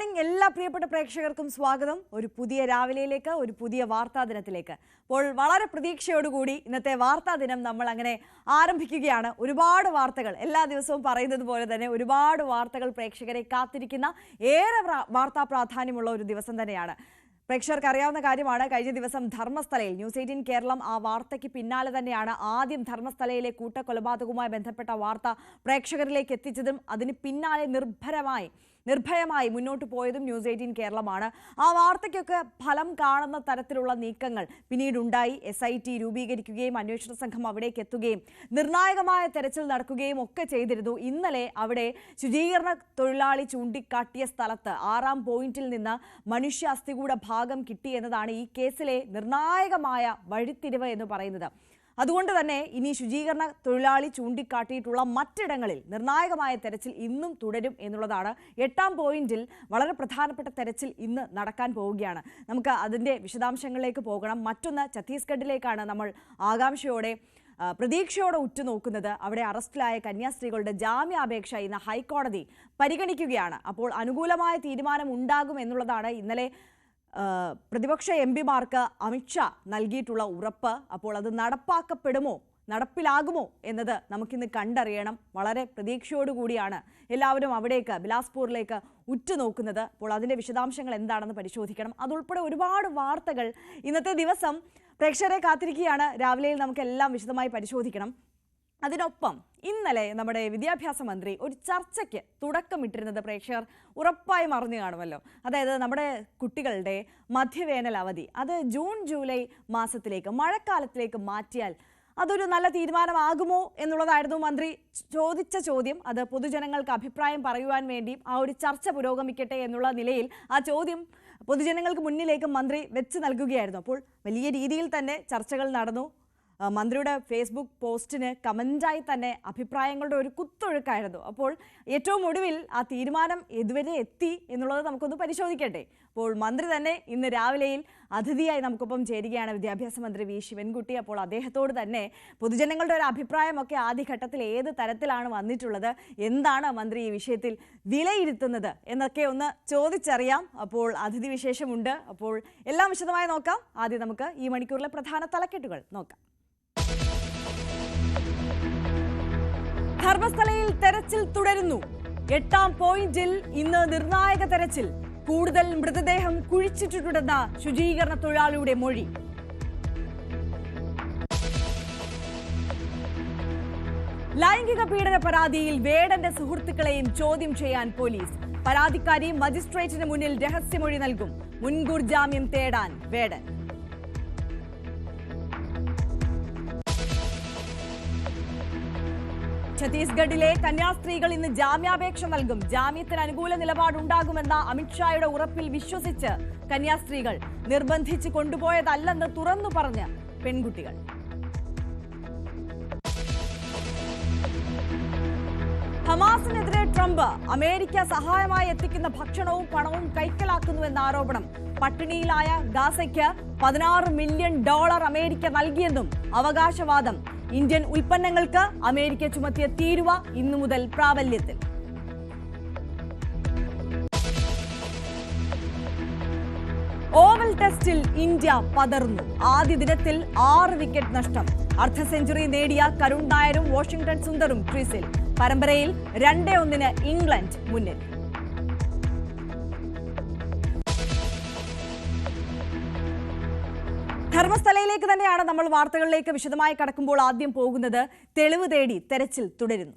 Morning എല്ലാ പ്രിയപ്പെട്ട പ്രേക്ഷകർക്കും സ്വാഗതം. ഒരു പുതിയ രാവിലെയിലേക്ക്, ഒരു പുതിയ വാർത്താ ദിനത്തിലേക്ക്. അപ്പോൾ വളരെ പ്രതീക്ഷയോടുകൂടി ഇന്നത്തെ വാർത്താ ദിനം നമ്മൾ അങ്ങനെ ആരംഭിക്കുകയാണ്. ഒരുപാട് വാർത്തകൾ, എല്ലാ ദിവസവും പറയുന്നത് പോലെ തന്നെ ഒരുപാട് വാർത്തകൾ പ്രേക്ഷകരെ കാത്തിരിക്കുന്ന ഏറെ വാർത്താ പ്രാധാന്യമുള്ള ഒരു ദിവസം തന്നെയാണ്. പ്രേക്ഷകർക്ക് അറിയാവുന്ന കാര്യമാണ്, കഴിഞ്ഞ ദിവസം ധർമ്മസ്ഥലയിൽ ന്യൂസ് 18 കേരളം ആ വാർത്തയ്ക്ക് പിന്നാലെ തന്നെയാണ് ആദ്യം ധർമ്മസ്ഥലയിലെ കൂട്ടക്കൊലപാതകവുമായി ബന്ധപ്പെട്ട വാർത്ത പ്രേക്ഷകരിലേക്ക് എത്തിച്ചതും അതിന് പിന്നാലെ നിർഭയമായി മുന്നോട്ട് പോയതും ന്യൂസ് 18 കേരളമാണ്. ആ വാർത്തയ്ക്കൊക്കെ ഫലം കാണുന്ന തരത്തിലുള്ള നീക്കങ്ങൾ പിന്നീടുണ്ടായി. SIT രൂപീകരിക്കുകയും അന്വേഷണ സംഘം അവിടേക്ക് എത്തുകയും നിർണായകമായ തെരച്ചിൽ നടക്കുകയും ഒക്കെ ചെയ്തിരുന്നു. ഇന്നലെ അവിടെ ശുചീകരണ തൊഴിലാളി ചൂണ്ടിക്കാട്ടിയ സ്ഥലത്ത് 6-ാം പോയിന്റിൽ നിന്ന് മനുഷ്യാസ്ഥികൂട ഭാഗം കിട്ടി എന്നതാണ് ഈ കേസിലെ നിർണായകമായ വഴിത്തിരിവ് എന്ന് പറയുന്നത്. അതുകൊണ്ട് തന്നെ ഇനി ശുചീകരണ തൊഴിലാളി ചൂണ്ടിക്കാട്ടിയിട്ടുള്ള മറ്റിടങ്ങളിൽ നിർണായകമായ തെരച്ചിൽ ഇന്നും തുടരും എന്നുള്ളതാണ്. 8-ാം പോയിന്റിൽ വളരെ പ്രധാനപ്പെട്ട തെരച്ചിൽ ഇന്ന് നടക്കാൻ പോവുകയാണ്. നമുക്ക് അതിൻ്റെ വിശദാംശങ്ങളിലേക്ക് പോകണം. മറ്റൊന്ന്, ഛത്തീസ്ഗഡിലേക്കാണ് നമ്മൾ ആകാംക്ഷയോടെ പ്രതീക്ഷയോടെ ഉറ്റുനോക്കുന്നത്. അവിടെ അറസ്റ്റിലായ കന്യാസ്ത്രീകളുടെ ജാമ്യാപേക്ഷ ഇന്ന് ഹൈക്കോടതി പരിഗണിക്കുകയാണ്. അപ്പോൾ അനുകൂലമായ തീരുമാനം ഉണ്ടാകും എന്നുള്ളതാണ് ഇന്നലെ പ്രതിപക്ഷ MPമാർക്ക് അമിത്ഷാ നൽകിയിട്ടുള്ള ഉറപ്പ്. അപ്പോൾ അത് നടപ്പിലാകുമോ എന്നത് നമുക്കിന്ന് കണ്ടറിയണം. വളരെ പ്രതീക്ഷയോടുകൂടിയാണ് എല്ലാവരും അവിടേക്ക്, ബിലാസ്പൂരിലേക്ക് ഉറ്റുനോക്കുന്നത്. അപ്പോൾ അതിൻ്റെ വിശദാംശങ്ങൾ എന്താണെന്ന് പരിശോധിക്കണം. അതുൾപ്പെടെ ഒരുപാട് വാർത്തകൾ ഇന്നത്തെ ദിവസം പ്രേക്ഷകരെ കാത്തിരിക്കുകയാണ്. രാവിലെയിൽ നമുക്കെല്ലാം വിശദമായി പരിശോധിക്കണം. അതിനൊപ്പം ഇന്നലെ നമ്മുടെ വിദ്യാഭ്യാസ മന്ത്രി ഒരു ചർച്ചയ്ക്ക് തുടക്കമിട്ടിരുന്നത് പ്രേക്ഷകർ ഉറപ്പായും അറിഞ്ഞു കാണുമല്ലോ. അതായത് നമ്മുടെ കുട്ടികളുടെ മധ്യവേനൽ അവധി അത് ജൂൺ ജൂലൈ മാസത്തിലേക്ക്, മഴക്കാലത്തിലേക്ക് മാറ്റിയാൽ അതൊരു നല്ല തീരുമാനമാകുമോ എന്നുള്ളതായിരുന്നു മന്ത്രി ചോദിച്ച ചോദ്യം. അത് പൊതുജനങ്ങൾക്ക് അഭിപ്രായം പറയുവാൻ വേണ്ടിയും ആ ഒരു ചർച്ച പുരോഗമിക്കട്ടെ എന്നുള്ള നിലയിൽ ആ ചോദ്യം പൊതുജനങ്ങൾക്ക് മുന്നിലേക്ക് മന്ത്രി വെച്ച് നൽകുകയായിരുന്നു. അപ്പോൾ വലിയ രീതിയിൽ തന്നെ ചർച്ചകൾ നടന്നു. മന്ത്രിയുടെ ഫേസ്ബുക്ക് പോസ്റ്റിന് കമൻ്റായി തന്നെ അഭിപ്രായങ്ങളുടെ ഒരു കുത്തൊഴുക്കായിരുന്നു. അപ്പോൾ ഏറ്റവും ഒടുവിൽ ആ തീരുമാനം ഇതുവരെ എത്തി എന്നുള്ളത് നമുക്കൊന്ന് പരിശോധിക്കട്ടെ. അപ്പോൾ മന്ത്രി തന്നെ ഇന്ന് രാവിലെയിൽ അതിഥിയായി നമുക്കൊപ്പം ചേരുകയാണ്, വിദ്യാഭ്യാസ മന്ത്രി വി ശിവൻകുട്ടി. അപ്പോൾ അദ്ദേഹത്തോട് തന്നെ പൊതുജനങ്ങളുടെ ഒരു അഭിപ്രായമൊക്കെ ആദ്യഘട്ടത്തിൽ ഏത് തരത്തിലാണ് വന്നിട്ടുള്ളത്, എന്താണ് മന്ത്രി ഈ വിഷയത്തിൽ വിലയിരുത്തുന്നത് എന്നൊക്കെ ഒന്ന് ചോദിച്ചറിയാം. അപ്പോൾ അതിഥി വിശേഷമുണ്ട്. അപ്പോൾ എല്ലാം വിശദമായി നോക്കാം. ആദ്യം നമുക്ക് ഈ മണിക്കൂറിലെ പ്രധാന തലക്കെട്ടുകൾ നോക്കാം. ധർമ്മസ്ഥലയിൽ തെരച്ചിൽ തുടരുന്നു. 8-ാം പോയിന്റിൽ ഇന്ന് നിർണായക തെരച്ചിൽ. കൂടുതൽ മൃതദേഹം കുഴിച്ചിട്ടിട്ടുണ്ടെന്ന ശുചീകരണ തൊഴിലാളിയുടെ മൊഴി. ലൈംഗിക പീഡന പരാതിയിൽ വേടന്റെ സുഹൃത്തുക്കളെയും ചോദ്യം ചെയ്യാൻ പോലീസ്. പരാതിക്കാരി മജിസ്ട്രേറ്റിന് മുന്നിൽ രഹസ്യമൊഴി നൽകും. മുൻകൂർ ജാമ്യം തേടാൻ വേടൻ. ഛത്തീസ്ഗഡിലെ കന്യാസ്ത്രീകൾ ഇന്ന് ജാമ്യാപേക്ഷ നൽകും. ജാമ്യത്തിന് അനുകൂല നിലപാടുണ്ടാകുമെന്ന അമിത്ഷായുടെ ഉറപ്പിൽ വിശ്വസിച്ച് കന്യാസ്ത്രീകൾ നിർബന്ധിച്ച് കൊണ്ടുപോയതല്ലെന്ന് തുറന്നു പറഞ്ഞ് പെൺകുട്ടികൾ. ഹമാസിനെതിരെ ട്രംപ് അമേരിക്ക സഹായമായി എത്തിക്കുന്ന ഭക്ഷണവും പണവും കൈക്കലാക്കുന്നുവെന്ന ആരോപണം. പട്ടിണിയിലായ ഗാസയ്ക്ക് $16 മില്യൺ അമേരിക്ക നൽകിയെന്നും അവകാശവാദം. ഇന്ത്യൻ ഉൽപ്പന്നങ്ങൾക്ക് അമേരിക്ക ചുമത്തിയ തീരുവ ഇന്നു മുതൽ പ്രാബല്യത്തിൽ. ഓവൽ ടെസ്റ്റിൽ ഇന്ത്യ പതർന്നു. ആദ്യ ദിനത്തിൽ 6 വിക്കറ്റ് നഷ്ടം. അർദ്ധ സെഞ്ചുറി നേടിയ കരുൺ നായരും വാഷിംഗ്ടൺ സുന്ദറും ക്രീസിൽ. പരമ്പരയിൽ 2-1 ഇംഗ്ലണ്ട് മുന്നിൽ. ധർമ്മസ്ഥലയിലേക്ക് തന്നെയാണ് നമ്മൾ വാർത്തകളിലേക്ക് വിശദമായി കടക്കുമ്പോൾ ആദ്യം പോകുന്നത്. തെളിവ് തേടി തെരച്ചിൽ തുടരുന്നു.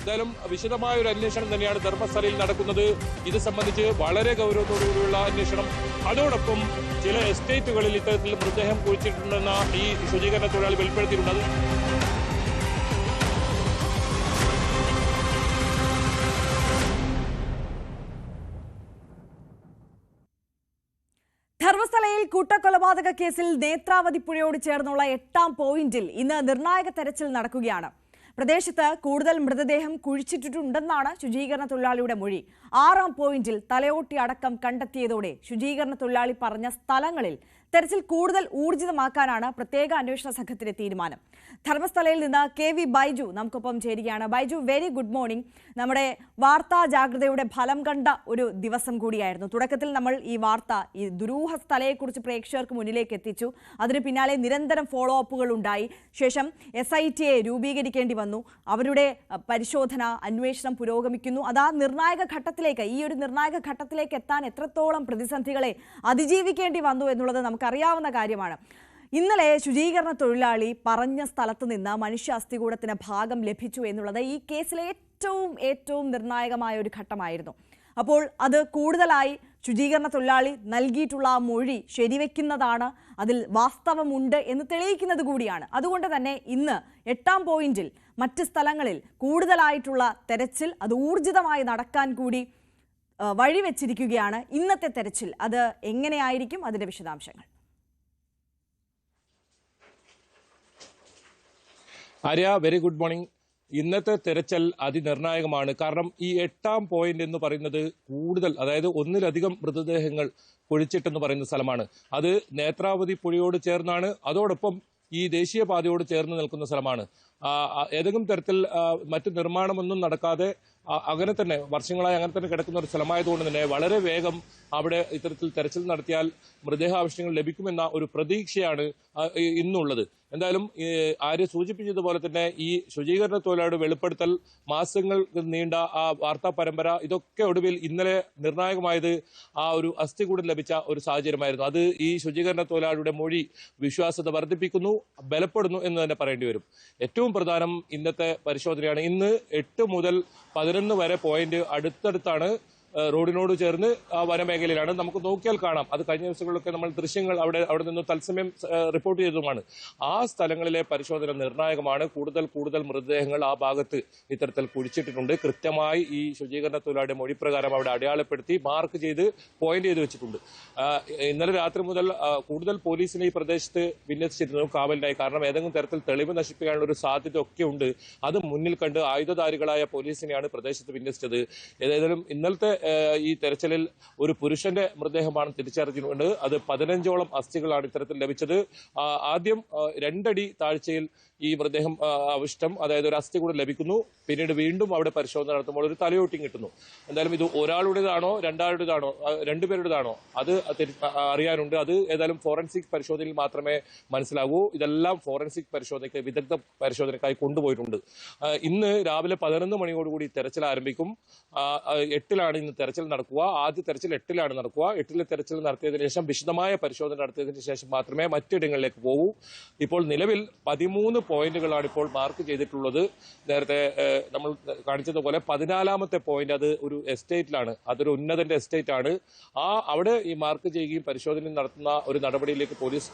എന്തായാലും വിശദമായ ഒരു അന്വേഷണം തന്നെയാണ് ധർമ്മസ്ഥലയിൽ നടക്കുന്നത്. ഇത് സംബന്ധിച്ച് വളരെ ഗൗരവത്തോടുകൂടിയുള്ള അന്വേഷണം. അതോടൊപ്പം ചില എസ്റ്റേറ്റുകളിൽ ഇത്തരത്തിൽ മൃതദേഹം കുഴിച്ചിട്ടുണ്ടെന്ന ഈ ശുചീകരണ തൊഴിലാളി വെളിപ്പെടുത്തിയിട്ടുണ്ട്. ധർമ്മസ്ഥലയിൽ കൂട്ടക്കൊലപാതക കേസിൽ നേത്രാവതി പുഴയോട് ചേർന്നുള്ള 8-ാം പോയിന്റിൽ ഇന്ന് നിർണായക തെരച്ചിൽ നടക്കുകയാണ്. പ്രദേശത്ത് കൂടുതൽ മൃതദേഹം കുഴിച്ചിട്ടിട്ടുണ്ടെന്നാണ് ശുചീകരണ തൊഴിലാളിയുടെ മൊഴി. 6-ാം പോയിന്റിൽ തലയോട്ടി അടക്കം കണ്ടെത്തിയതോടെ ശുചീകരണ തൊഴിലാളി പറഞ്ഞ സ്ഥലങ്ങളിൽ തെരച്ചിൽ കൂടുതൽ ഊർജിതമാക്കാനാണ് പ്രത്യേക അന്വേഷണ സംഘത്തിന്റെ തീരുമാനം. ധർമ്മസ്ഥലയിൽ നിന്ന് KV ബൈജു നമുക്കൊപ്പം ചേരുകയാണ്. Baiju, very good morning. നമ്മുടെ വാർത്താ ജാഗ്രതയുടെ ഫലം കണ്ട ഒരു ദിവസം കൂടിയായിരുന്നു. തുടക്കത്തിൽ നമ്മൾ ഈ വാർത്ത, ഈ ദുരൂഹ സ്ഥലയെക്കുറിച്ച് പ്രേക്ഷകർക്ക് മുന്നിലേക്ക് എത്തിച്ചു. അതിന് പിന്നാലെ നിരന്തരം ഫോളോ അപ്പുകൾ ഉണ്ടായി. ശേഷം SITയെ രൂപീകരിക്കേണ്ടി വന്നു. അവരുടെ പരിശോധന, അന്വേഷണം പുരോഗമിക്കുന്നു. അത് ആ നിർണായക ഘട്ടത്തിലേക്ക്, ഈ ഒരു നിർണായക ഘട്ടത്തിലേക്ക് എത്താൻ എത്രത്തോളം പ്രതിസന്ധികളെ അതിജീവിക്കേണ്ടി വന്നു എന്നുള്ളത് നമുക്കറിയാവുന്ന കാര്യമാണ്. ഇന്നലെ ശുചീകരണ തൊഴിലാളി പറഞ്ഞ സ്ഥലത്ത് നിന്ന് മനുഷ്യ അസ്ഥികൂടത്തിന് ഭാഗം ലഭിച്ചു എന്നുള്ളത് ഈ കേസിലെ ഏറ്റവും നിർണായകമായ ഒരു ഘട്ടമായിരുന്നു. അപ്പോൾ അത് കൂടുതലായി ശുചീകരണ തൊഴിലാളി നൽകിയിട്ടുള്ള ആ മൊഴി ശരിവെക്കുന്നതാണ്, അതിൽ വാസ്തവമുണ്ട് എന്ന് തെളിയിക്കുന്നത് കൂടിയാണ്. അതുകൊണ്ട് തന്നെ ഇന്ന് 8-ാം പോയിന്റിൽ മറ്റ് സ്ഥലങ്ങളിൽ കൂടുതലായിട്ടുള്ള തെരച്ചിൽ അത് ഊർജിതമായി നടക്കാൻ കൂടി വഴിവെച്ചിരിക്കുകയാണ്. ഇന്നത്തെ തെരച്ചിൽ അത് എങ്ങനെയായിരിക്കും, അതിന്റെ വിശദാംശങ്ങൾ? Arya, very good morning. ഇന്നത്തെ തെരച്ചിൽ അതിനിർണായകമാണ്. കാരണം ഈ 8-ാം പോയിന്റ് എന്ന് പറയുന്നത് കൂടുതൽ, അതായത് ഒന്നിലധികം മൃതദേഹങ്ങൾ കുഴിച്ചിട്ടെന്ന് പറയുന്ന സ്ഥലമാണ്. അത് നേത്രാവതി പുഴയോട് ചേർന്നാണ്, അതോടൊപ്പം ഈ ദേശീയപാതയോട് ചേർന്ന് നിൽക്കുന്ന സ്ഥലമാണ്. ഏതെങ്കിലും തരത്തിൽ മറ്റു നിർമ്മാണമൊന്നും നടക്കാതെ അങ്ങനെ തന്നെ വർഷങ്ങളായി അങ്ങനെ തന്നെ കിടക്കുന്ന ഒരു സ്ഥലമായതുകൊണ്ട് തന്നെ വളരെ വേഗം അവിടെ ഇത്തരത്തിൽ തെരച്ചിൽ നടത്തിയാൽ മൃതദേഹാവശിഷ്ടങ്ങൾ ലഭിക്കുമെന്ന ഒരു പ്രതീക്ഷയാണ് ഇന്നുള്ളത്. എന്തായാലും ആര്യ സൂചിപ്പിച്ചതുപോലെ തന്നെ ഈ ശുചീകരണ തൊഴിലാളിയുടെ വെളിപ്പെടുത്തൽ, മാസങ്ങൾ നീണ്ട ആ വാർത്താ പരമ്പര, ഇതൊക്കെ ഒടുവിൽ ഇന്നലെ നിർണായകമായത് ആ ഒരു അസ്ഥികൂടം ലഭിച്ച ഒരു സാഹചര്യമായിരുന്നു. അത് ഈ ശുചീകരണ തൊഴിലാളിയുടെ മൊഴി വിശ്വാസ്യത വർദ്ധിപ്പിക്കുന്നു, ബലപ്പെടുന്നു എന്ന് തന്നെ പറയേണ്ടി വരും. ഏറ്റവും പ്രധാനം ഇന്നത്തെ പരിശോധനയാണ്. ഇന്ന് 8 മുതൽ 11 വരെ പോയിന്റ് അടുത്തടുത്താണ്, റോഡിനോട് ചേർന്ന് വനമേഖലയിലാണ്. നമുക്ക് നോക്കിയാൽ കാണാം. അത് കഴിഞ്ഞ ദിവസങ്ങളിലൊക്കെ നമ്മൾ ദൃശ്യങ്ങൾ അവിടെ നിന്ന് തത്സമയം റിപ്പോർട്ട് ചെയ്തതുമാണ്. ആ സ്ഥലങ്ങളിലെ പരിശോധന നിർണായകമാണ്. കൂടുതൽ മൃതദേഹങ്ങൾ ആ ഭാഗത്ത് ഇത്തരത്തിൽ കുഴിച്ചിട്ടിട്ടുണ്ട്. കൃത്യമായി ഈ ശുചീകരണ തൊഴിലാളിയുടെ മൊഴിപ്രകാരം അവിടെ അടയാളപ്പെടുത്തി മാർക്ക് ചെയ്ത് പോയിന്റ് ചെയ്ത് വെച്ചിട്ടുണ്ട്. ഇന്നലെ രാത്രി മുതൽ കൂടുതൽ പോലീസിനെ ഈ പ്രദേശത്ത് വിന്യസിച്ചിരുന്നു കാവലിനായി. കാരണം ഏതെങ്കിലും തരത്തിൽ തെളിവ് നശിപ്പിക്കാനുള്ള ഒരു സാധ്യത ഒക്കെ ഉണ്ട്. അത് മുന്നിൽ കണ്ട് ആയുധധാരികളായ പോലീസിനെയാണ് പ്രദേശത്ത് വിന്യസിച്ചത്. ഏതായാലും ഇന്നലത്തെ ഈ തെരച്ചിലിൽ ഒരു പുരുഷന്റെ മൃതദേഹമാണ് തിരിച്ചറിഞ്ഞിട്ടുണ്ട്. അത് 15ഓളം അസ്ഥികളാണ് ഇത്തരത്തിൽ ലഭിച്ചത്. ആദ്യം 2 അടി താഴ്ചയിൽ ഈ മൃതദേഹം അവശിഷ്ടം, അതായത് ഒരു അസ്ഥി കൂടെ ലഭിക്കുന്നു. പിന്നീട് വീണ്ടും അവിടെ പരിശോധന നടത്തുമ്പോൾ ഒരു തലയോട്ടിയും കിട്ടുന്നു. എന്തായാലും ഇത് ഒരാളുടേതാണോ രണ്ടാളുടേതാണോ രണ്ടുപേരുടേതാണോ അത് അറിയാനുണ്ട്. അത് ഏതായാലും ഫോറൻസിക് പരിശോധനയിൽ മാത്രമേ മനസ്സിലാകൂ. ഇതെല്ലാം ഫോറൻസിക് പരിശോധനയ്ക്ക്, വിദഗ്ധ പരിശോധനയ്ക്കായി കൊണ്ടുപോയിട്ടുണ്ട്. ഇന്ന് രാവിലെ 11 മണിയോടുകൂടി തെരച്ചിൽ ആരംഭിക്കും. 8-ലാണ് ഇന്ന് തെരച്ചിൽ നടക്കുക. ആദ്യ തെരച്ചിൽ 8-ലാണ് നടക്കുക. 8-ലെ തെരച്ചിൽ നടത്തിയതിനു ശേഷം വിശദമായ പരിശോധന നടത്തിയതിനു ശേഷം മാത്രമേ മറ്റിടങ്ങളിലേക്ക് പോകൂ. ഇപ്പോൾ നിലവിൽ 13 പോയിന്റുകളാണ് ഇപ്പോൾ മാർക്ക് ചെയ്തിട്ടുള്ളത്. നേരത്തെ നമ്മൾ കാണിച്ചതുപോലെ 14-ാമത്തെ പോയിന്റ് അത് ഒരു എസ്റ്റേറ്റിലാണ്, അതൊരു ഉന്നതന്റെ എസ്റ്റേറ്റ് ആണ്. അവിടെ ഈ മാർക്ക് ചെയ്യുകയും പരിശോധന നടത്തുന്ന ഒരു നടപടിയിലേക്ക് പോലീസ്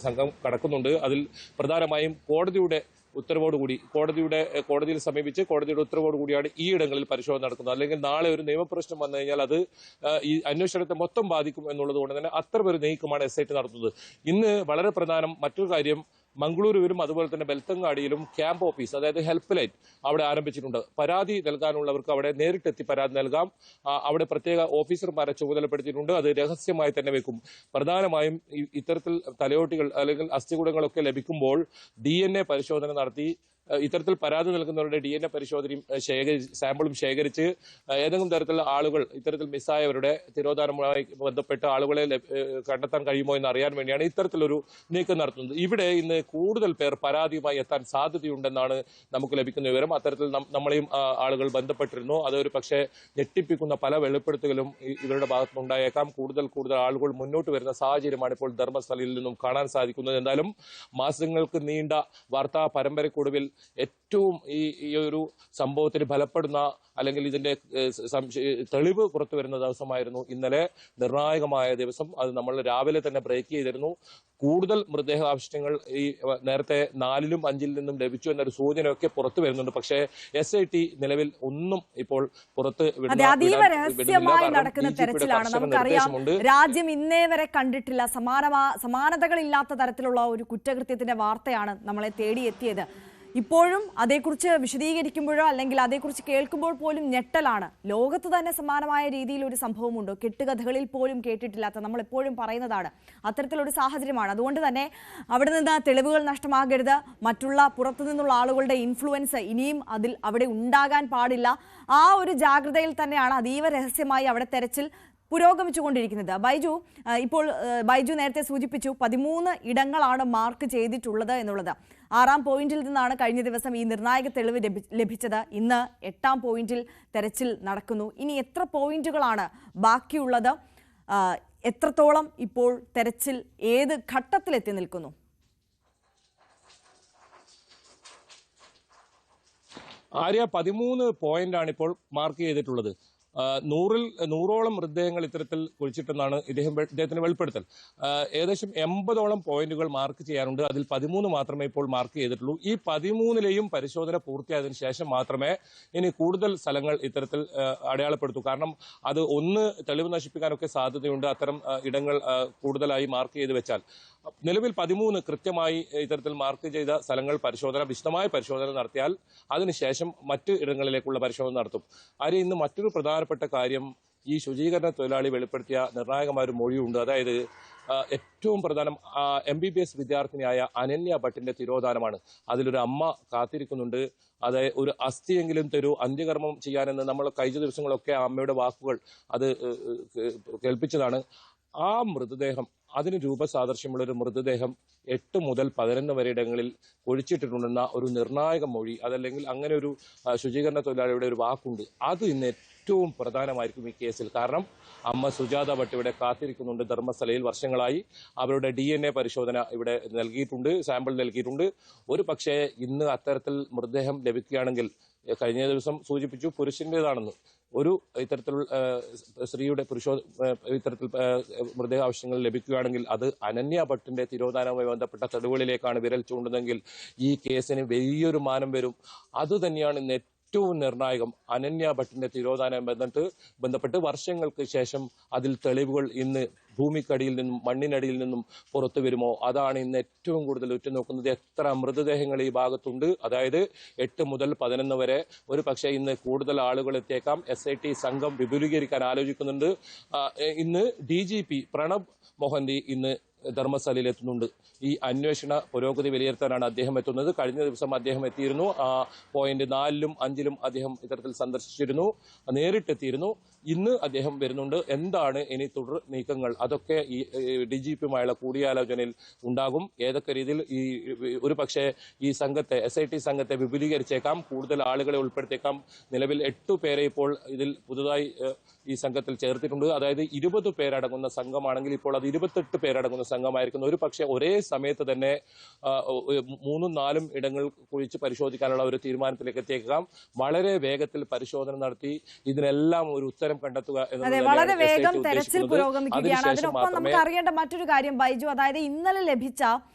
സംഘം കടക്കുന്നുണ്ട്. അതിൽ പ്രധാനമായും കോടതിയുടെ ഉത്തരവോടുകൂടി, കോടതിയിൽ സമീപിച്ച് കോടതിയുടെ ഉത്തരവോടുകൂടിയാണ് ഈ ഇടങ്ങളിൽ പരിശോധന നടക്കുന്നത്. അല്ലെങ്കിൽ നാളെ ഒരു നിയമപ്രശ്നം വന്നു കഴിഞ്ഞാൽ അത് ഈ അന്വേഷണത്തെ മൊത്തം ബാധിക്കും എന്നുള്ളത് കൊണ്ട് തന്നെ അത്തരമൊരു നീക്കമാണ് SIT നടത്തുന്നത്. ഇന്ന് വളരെ പ്രധാനം മറ്റൊരു കാര്യം, മംഗളൂരുവിലും അതുപോലെ തന്നെ ബെൽത്തങ്ങാടിയിലും ക്യാമ്പ് ഓഫീസ്, അതായത് ഹെൽപ്പ് ലൈൻ അവിടെ ആരംഭിച്ചിട്ടുണ്ട്. പരാതി നൽകാനുള്ളവർക്ക് അവിടെ നേരിട്ടെത്തി പരാതി നൽകാം. അവിടെ പ്രത്യേക ഓഫീസർമാരെ ചുമതലപ്പെടുത്തിയിട്ടുണ്ട്. അത് രഹസ്യമായി തന്നെ വെക്കും. പ്രധാനമായും ഇത്തരത്തിൽ തലയോട്ടികൾ അല്ലെങ്കിൽ അസ്ഥികൂടങ്ങളൊക്കെ ലഭിക്കുമ്പോൾ DNA പരിശോധന നടത്തി ഇത്തരത്തിൽ പരാതി നൽകുന്നവരുടെ DNA പരിശോധനയും സാമ്പിളും ശേഖരിച്ച് ഏതെങ്കിലും തരത്തിലുള്ള ആളുകൾ, ഇത്തരത്തിൽ മിസ്സായവരുടെ തിരോധാനവുമായി ബന്ധപ്പെട്ട ആളുകളെ കണ്ടെത്താൻ കഴിയുമോ എന്ന് അറിയാൻ വേണ്ടിയാണ് ഇത്തരത്തിലൊരു നീക്കം നടത്തുന്നത്. ഇവിടെ ഇന്ന് കൂടുതൽ പേർ പരാതിയുമായി എത്താൻ സാധ്യതയുണ്ടെന്നാണ് നമുക്ക് ലഭിക്കുന്ന വിവരം. അത്തരത്തിൽ നമ്മളെയും ആളുകൾ ബന്ധപ്പെട്ടിരുന്നു. അതൊരു പക്ഷേ ഞെട്ടിപ്പിക്കുന്ന പല വെളിപ്പെടുത്തലുകളും ഇവരുടെ ഭാഗത്തുനിന്നുണ്ടായേക്കാം. കൂടുതൽ ആളുകൾ മുന്നോട്ട് വരുന്ന സാഹചര്യമാണ് ഇപ്പോൾ ധർമ്മസ്ഥലയിൽ നിന്നും കാണാൻ സാധിക്കുന്നത്. എന്തായാലും മാസങ്ങൾക്ക് നീണ്ട വാർത്താ പരമ്പരയ്ക്കൊടുവിൽ ഏറ്റവും ഈ ഒരു സംഭവത്തിന് ഫലപ്പെടുന്ന അല്ലെങ്കിൽ ഇതിന്റെ തെളിവ് പുറത്തു വരുന്ന ദിവസമായിരുന്നു ഇന്നലെ. നിർണായകമായ ദിവസം. അത് നമ്മൾ രാവിലെ തന്നെ ബ്രേക്ക് ചെയ്തിരുന്നു. കൂടുതൽ മൃതദേഹാവശിഷ്ടങ്ങൾ ഈ നേരത്തെ 4-ലും 5-ൽ നിന്നും ലഭിച്ചു എന്നൊരു സൂചനയൊക്കെ പുറത്തു വരുന്നുണ്ട്. പക്ഷേ SIT നിലവിൽ ഒന്നും ഇപ്പോൾ പുറത്ത് അതീവ രഹസ്യമായി നടക്കുന്ന തെരച്ചിലാണ്. നമുക്കറിയാം, രാജ്യം ഇന്നേ വരെ കണ്ടിട്ടില്ല, സമാനതകളില്ലാത്ത തരത്തിലുള്ള ഒരു കുറ്റകൃത്യത്തിന്റെ വാർത്തയാണ് നമ്മളെ തേടിയെത്തിയത്. ഇപ്പോഴും അതേക്കുറിച്ച് വിശദീകരിക്കുമ്പോഴോ അല്ലെങ്കിൽ അതേക്കുറിച്ച് കേൾക്കുമ്പോൾ പോലും ഞെട്ടലാണ്. ലോകത്ത് തന്നെ സമാനമായ രീതിയിൽ ഒരു സംഭവമുണ്ടോ? കെട്ടുകഥകളിൽ പോലും കേട്ടിട്ടില്ലാത്ത, നമ്മൾ എപ്പോഴും പറയുന്നതാണ്, അത്തരത്തിലൊരു സാഹചര്യമാണ്. അതുകൊണ്ട് തന്നെ അവിടെ നിന്ന് തെളിവുകൾ നഷ്ടമാകരുത്, മറ്റുള്ള പുറത്തു നിന്നുള്ള ആളുകളുടെ ഇൻഫ്ലുവൻസ് ഇനിയും അവിടെ ഉണ്ടാകാൻ പാടില്ല. ആ ഒരു ജാഗ്രതയിൽ തന്നെയാണ് അതീവ രഹസ്യമായി അവിടെ തെരച്ചിൽ പുരോഗമിച്ചുകൊണ്ടിരിക്കുന്നത്. ഇപ്പോൾ ബൈജു നേരത്തെ സൂചിപ്പിച്ചു 13 ഇടങ്ങളാണ് മാർക്ക് ചെയ്തിട്ടുള്ളത് എന്നുള്ളത്. 6ാം പോയിന്റിൽ നിന്നാണ് കഴിഞ്ഞ ദിവസം ഈ നിർണായക തെളിവ് ലഭിച്ചത്. ഇന്ന് 8ാം പോയിന്റിൽ തെരച്ചിൽ നടക്കുന്നു. ഇനി എത്ര പോയിന്റുകളാണ് ബാക്കിയുള്ളത്? എത്രത്തോളം ഇപ്പോൾ തെരച്ചിൽ ഏത് ഘട്ടത്തിലെത്തി നിൽക്കുന്നു? ആര്യ, 13 പോയിന്റാണ് ഇപ്പോൾ മാർക്ക് ചെയ്തിട്ടുള്ളത്. 100ഓളം മൃതദേഹങ്ങൾ ഇത്തരത്തിൽ കുഴിച്ചിട്ടെന്നാണ് ഇദ്ദേഹത്തിന്റെ വെളിപ്പെടുത്തൽ. ഏകദേശം 80ഓളം പോയിന്റുകൾ മാർക്ക് ചെയ്യാനുണ്ട്. അതിൽ 13 മാത്രമേ ഇപ്പോൾ മാർക്ക് ചെയ്തിട്ടുള്ളൂ. ഈ 13ലെയും പരിശോധന പൂർത്തിയായതിനു ശേഷം മാത്രമേ ഇനി കൂടുതൽ സ്ഥലങ്ങൾ ഇത്തരത്തിൽ അടയാളപ്പെടുത്തൂ. കാരണം അത് തെളിവ് നശിപ്പിക്കാനൊക്കെ സാധ്യതയുണ്ട് അത്തരം ഇടങ്ങൾ കൂടുതലായി മാർക്ക് ചെയ്ത് വെച്ചാൽ. നിലവിൽ 13 കൃത്യമായി ഇത്തരത്തിൽ മാർക്ക് ചെയ്ത സ്ഥലങ്ങൾ വിശദമായ പരിശോധന നടത്തിയാൽ അതിനുശേഷം മറ്റ് ഇടങ്ങളിലേക്കുള്ള പരിശോധന നടത്തും. ഇന്ന് മറ്റൊരു പ്രധാനപ്പെട്ട കാര്യം, ഈ ശുചീകരണ തൊഴിലാളി വെളിപ്പെടുത്തിയ നിർണായകമായ ഒരു മൊഴിയുണ്ട്. അതായത് ഏറ്റവും പ്രധാനം MBBS വിദ്യാർത്ഥിനിയായ അനന്യ ഭട്ടിന്റെ തിരോധാനമാണ്. അതിലൊരു അമ്മ കാത്തിരിക്കുന്നുണ്ട്. അതായത് ഒരു അസ്ഥിയെങ്കിലും തരൂ, അന്ത്യകർമ്മം ചെയ്യാനെന്ന് നമ്മൾ കഴിഞ്ഞ ദിവസങ്ങളൊക്കെ അമ്മയുടെ വാക്കുകൾ അത് കേൾപ്പിച്ചതാണ്. ആ മൃതദേഹം, അതിന് രൂപസാദൃശ്യമുള്ള ഒരു മൃതദേഹം 8 മുതൽ 11 വരെ ഇടങ്ങളിൽ ഒഴിച്ചിട്ടിട്ടുണ്ടെന്ന ഒരു നിർണായക മൊഴി, അതല്ലെങ്കിൽ അങ്ങനെ ഒരു ശുചീകരണ തൊഴിലാളിയുടെ ഒരു വാക്കുണ്ട്. അത് ഇന്ന് ഏറ്റവും പ്രധാനമായിരിക്കും ഈ കേസിൽ. കാരണം അമ്മ സുജാത ഭട്ട് ഇവിടെ കാത്തിരിക്കുന്നുണ്ട് ധർമ്മസ്ഥലയിൽ വർഷങ്ങളായി. അവരുടെ DNA പരിശോധന ഇവിടെ നൽകിയിട്ടുണ്ട്, സാമ്പിൾ നൽകിയിട്ടുണ്ട്. ഒരു പക്ഷേ ഇന്ന് അത്തരത്തിൽ മൃതദേഹം ലഭിക്കുകയാണെങ്കിൽ, കഴിഞ്ഞ ദിവസം സൂചിപ്പിച്ചു പുരുഷന്റേതാണെന്ന്, ഒരു ഇത്തരത്തിലുള്ള സ്ത്രീയുടെ ഇത്തരത്തിൽ മൃതദേഹ ആവശ്യങ്ങൾ ലഭിക്കുകയാണെങ്കിൽ അത് അനന്യ ഭട്ടിന്റെ തിരോധാനവുമായി ബന്ധപ്പെട്ട തെളിവുകളിലേക്കാണ് വിരൽ ചൂണ്ടുന്നതെങ്കിൽ ഈ കേസിന് വലിയൊരു മാനം വരും. അതുതന്നെയാണ് ഇന്ന് ഏറ്റവും നിർണായകം. അനന്യ ഭട്ടിന്റെ തിരോധാനം ബന്ധപ്പെട്ട് വർഷങ്ങൾക്ക് ശേഷം അതിൽ തെളിവുകൾ ഇന്ന് ഭൂമിക്കടിയിൽ നിന്നും മണ്ണിനടിയിൽ നിന്നും പുറത്തു വരുമോ? അതാണ് ഇന്ന് ഏറ്റവും കൂടുതൽ ഉറ്റുനോക്കുന്നത്. എത്ര മൃതദേഹങ്ങൾ ഈ ഭാഗത്തുണ്ട്? അതായത് 8 മുതൽ 11 വരെ. ഒരു പക്ഷേ ഇന്ന് കൂടുതൽ ആളുകൾ എത്തിയേക്കാം. SIT സംഘം വിപുലീകരിക്കാൻ ആലോചിക്കുന്നുണ്ട്. ഇന്ന് DGP പ്രണബ് മൊഹന്തി ഇന്ന് ധർമ്മസ്ഥലയിൽ എത്തുന്നുണ്ട്. ഈ അന്വേഷണ പുരോഗതി വിലയിരുത്താനാണ് അദ്ദേഹം എത്തുന്നത്. കഴിഞ്ഞ ദിവസം അദ്ദേഹം എത്തിയിരുന്നു. പോയിന്റ് 4ലും 5ലും അദ്ദേഹം ഇത്തരത്തിൽ സന്ദർശിച്ചിരുന്നു, നേരിട്ടെത്തിയിരുന്നു. ഇന്ന് അദ്ദേഹം വരുന്നുണ്ട്. എന്താണ് ഇനി തുടർ നീക്കങ്ങൾ, അതൊക്കെ ഈ DGPയുമായുള്ള കൂടിയാലോചനയിൽ ഉണ്ടാകും. ഏതൊക്കെ രീതിയിൽ ഒരു പക്ഷേ ഈ സംഘത്തെ, SIT സംഘത്തെ വിപുലീകരിച്ചേക്കാം, കൂടുതൽ ആളുകളെ ഉൾപ്പെടുത്തിയേക്കാം. നിലവിൽ 8 പേരെ ഇപ്പോൾ ഇതിൽ പുതുതായി ഈ സംഘത്തിൽ ചേർത്തിട്ടുണ്ട്. അതായത് 20 പേരടങ്ങുന്ന സംഘമാണെങ്കിൽ ഇപ്പോൾ അത് 28 പേരടങ്ങുന്ന സംഘമായിരിക്കുന്നു. ഒരു പക്ഷേ ഒരേ സമയത്ത് തന്നെ 3ഉം 4ഉം ഇടങ്ങൾ കുഴിച്ച് പരിശോധിക്കാനുള്ള ഒരു തീരുമാനത്തിലേക്ക് എത്തിയേക്കാം. വളരെ വേഗത്തിൽ പരിശോധന നടത്തി ഇതിനെല്ലാം ഒരു ഉത്തരം കണ്ടെത്തുക എന്നുള്ളത് വളരെ വേഗം തെരച്ചിൽ പുരോഗമിക്കുകയാണ്. അതിനൊപ്പം നമുക്ക് അറിയേണ്ട മറ്റൊരു കാര്യം ബൈജു, അതായത് ഇന്നലെ ലഭിച്ച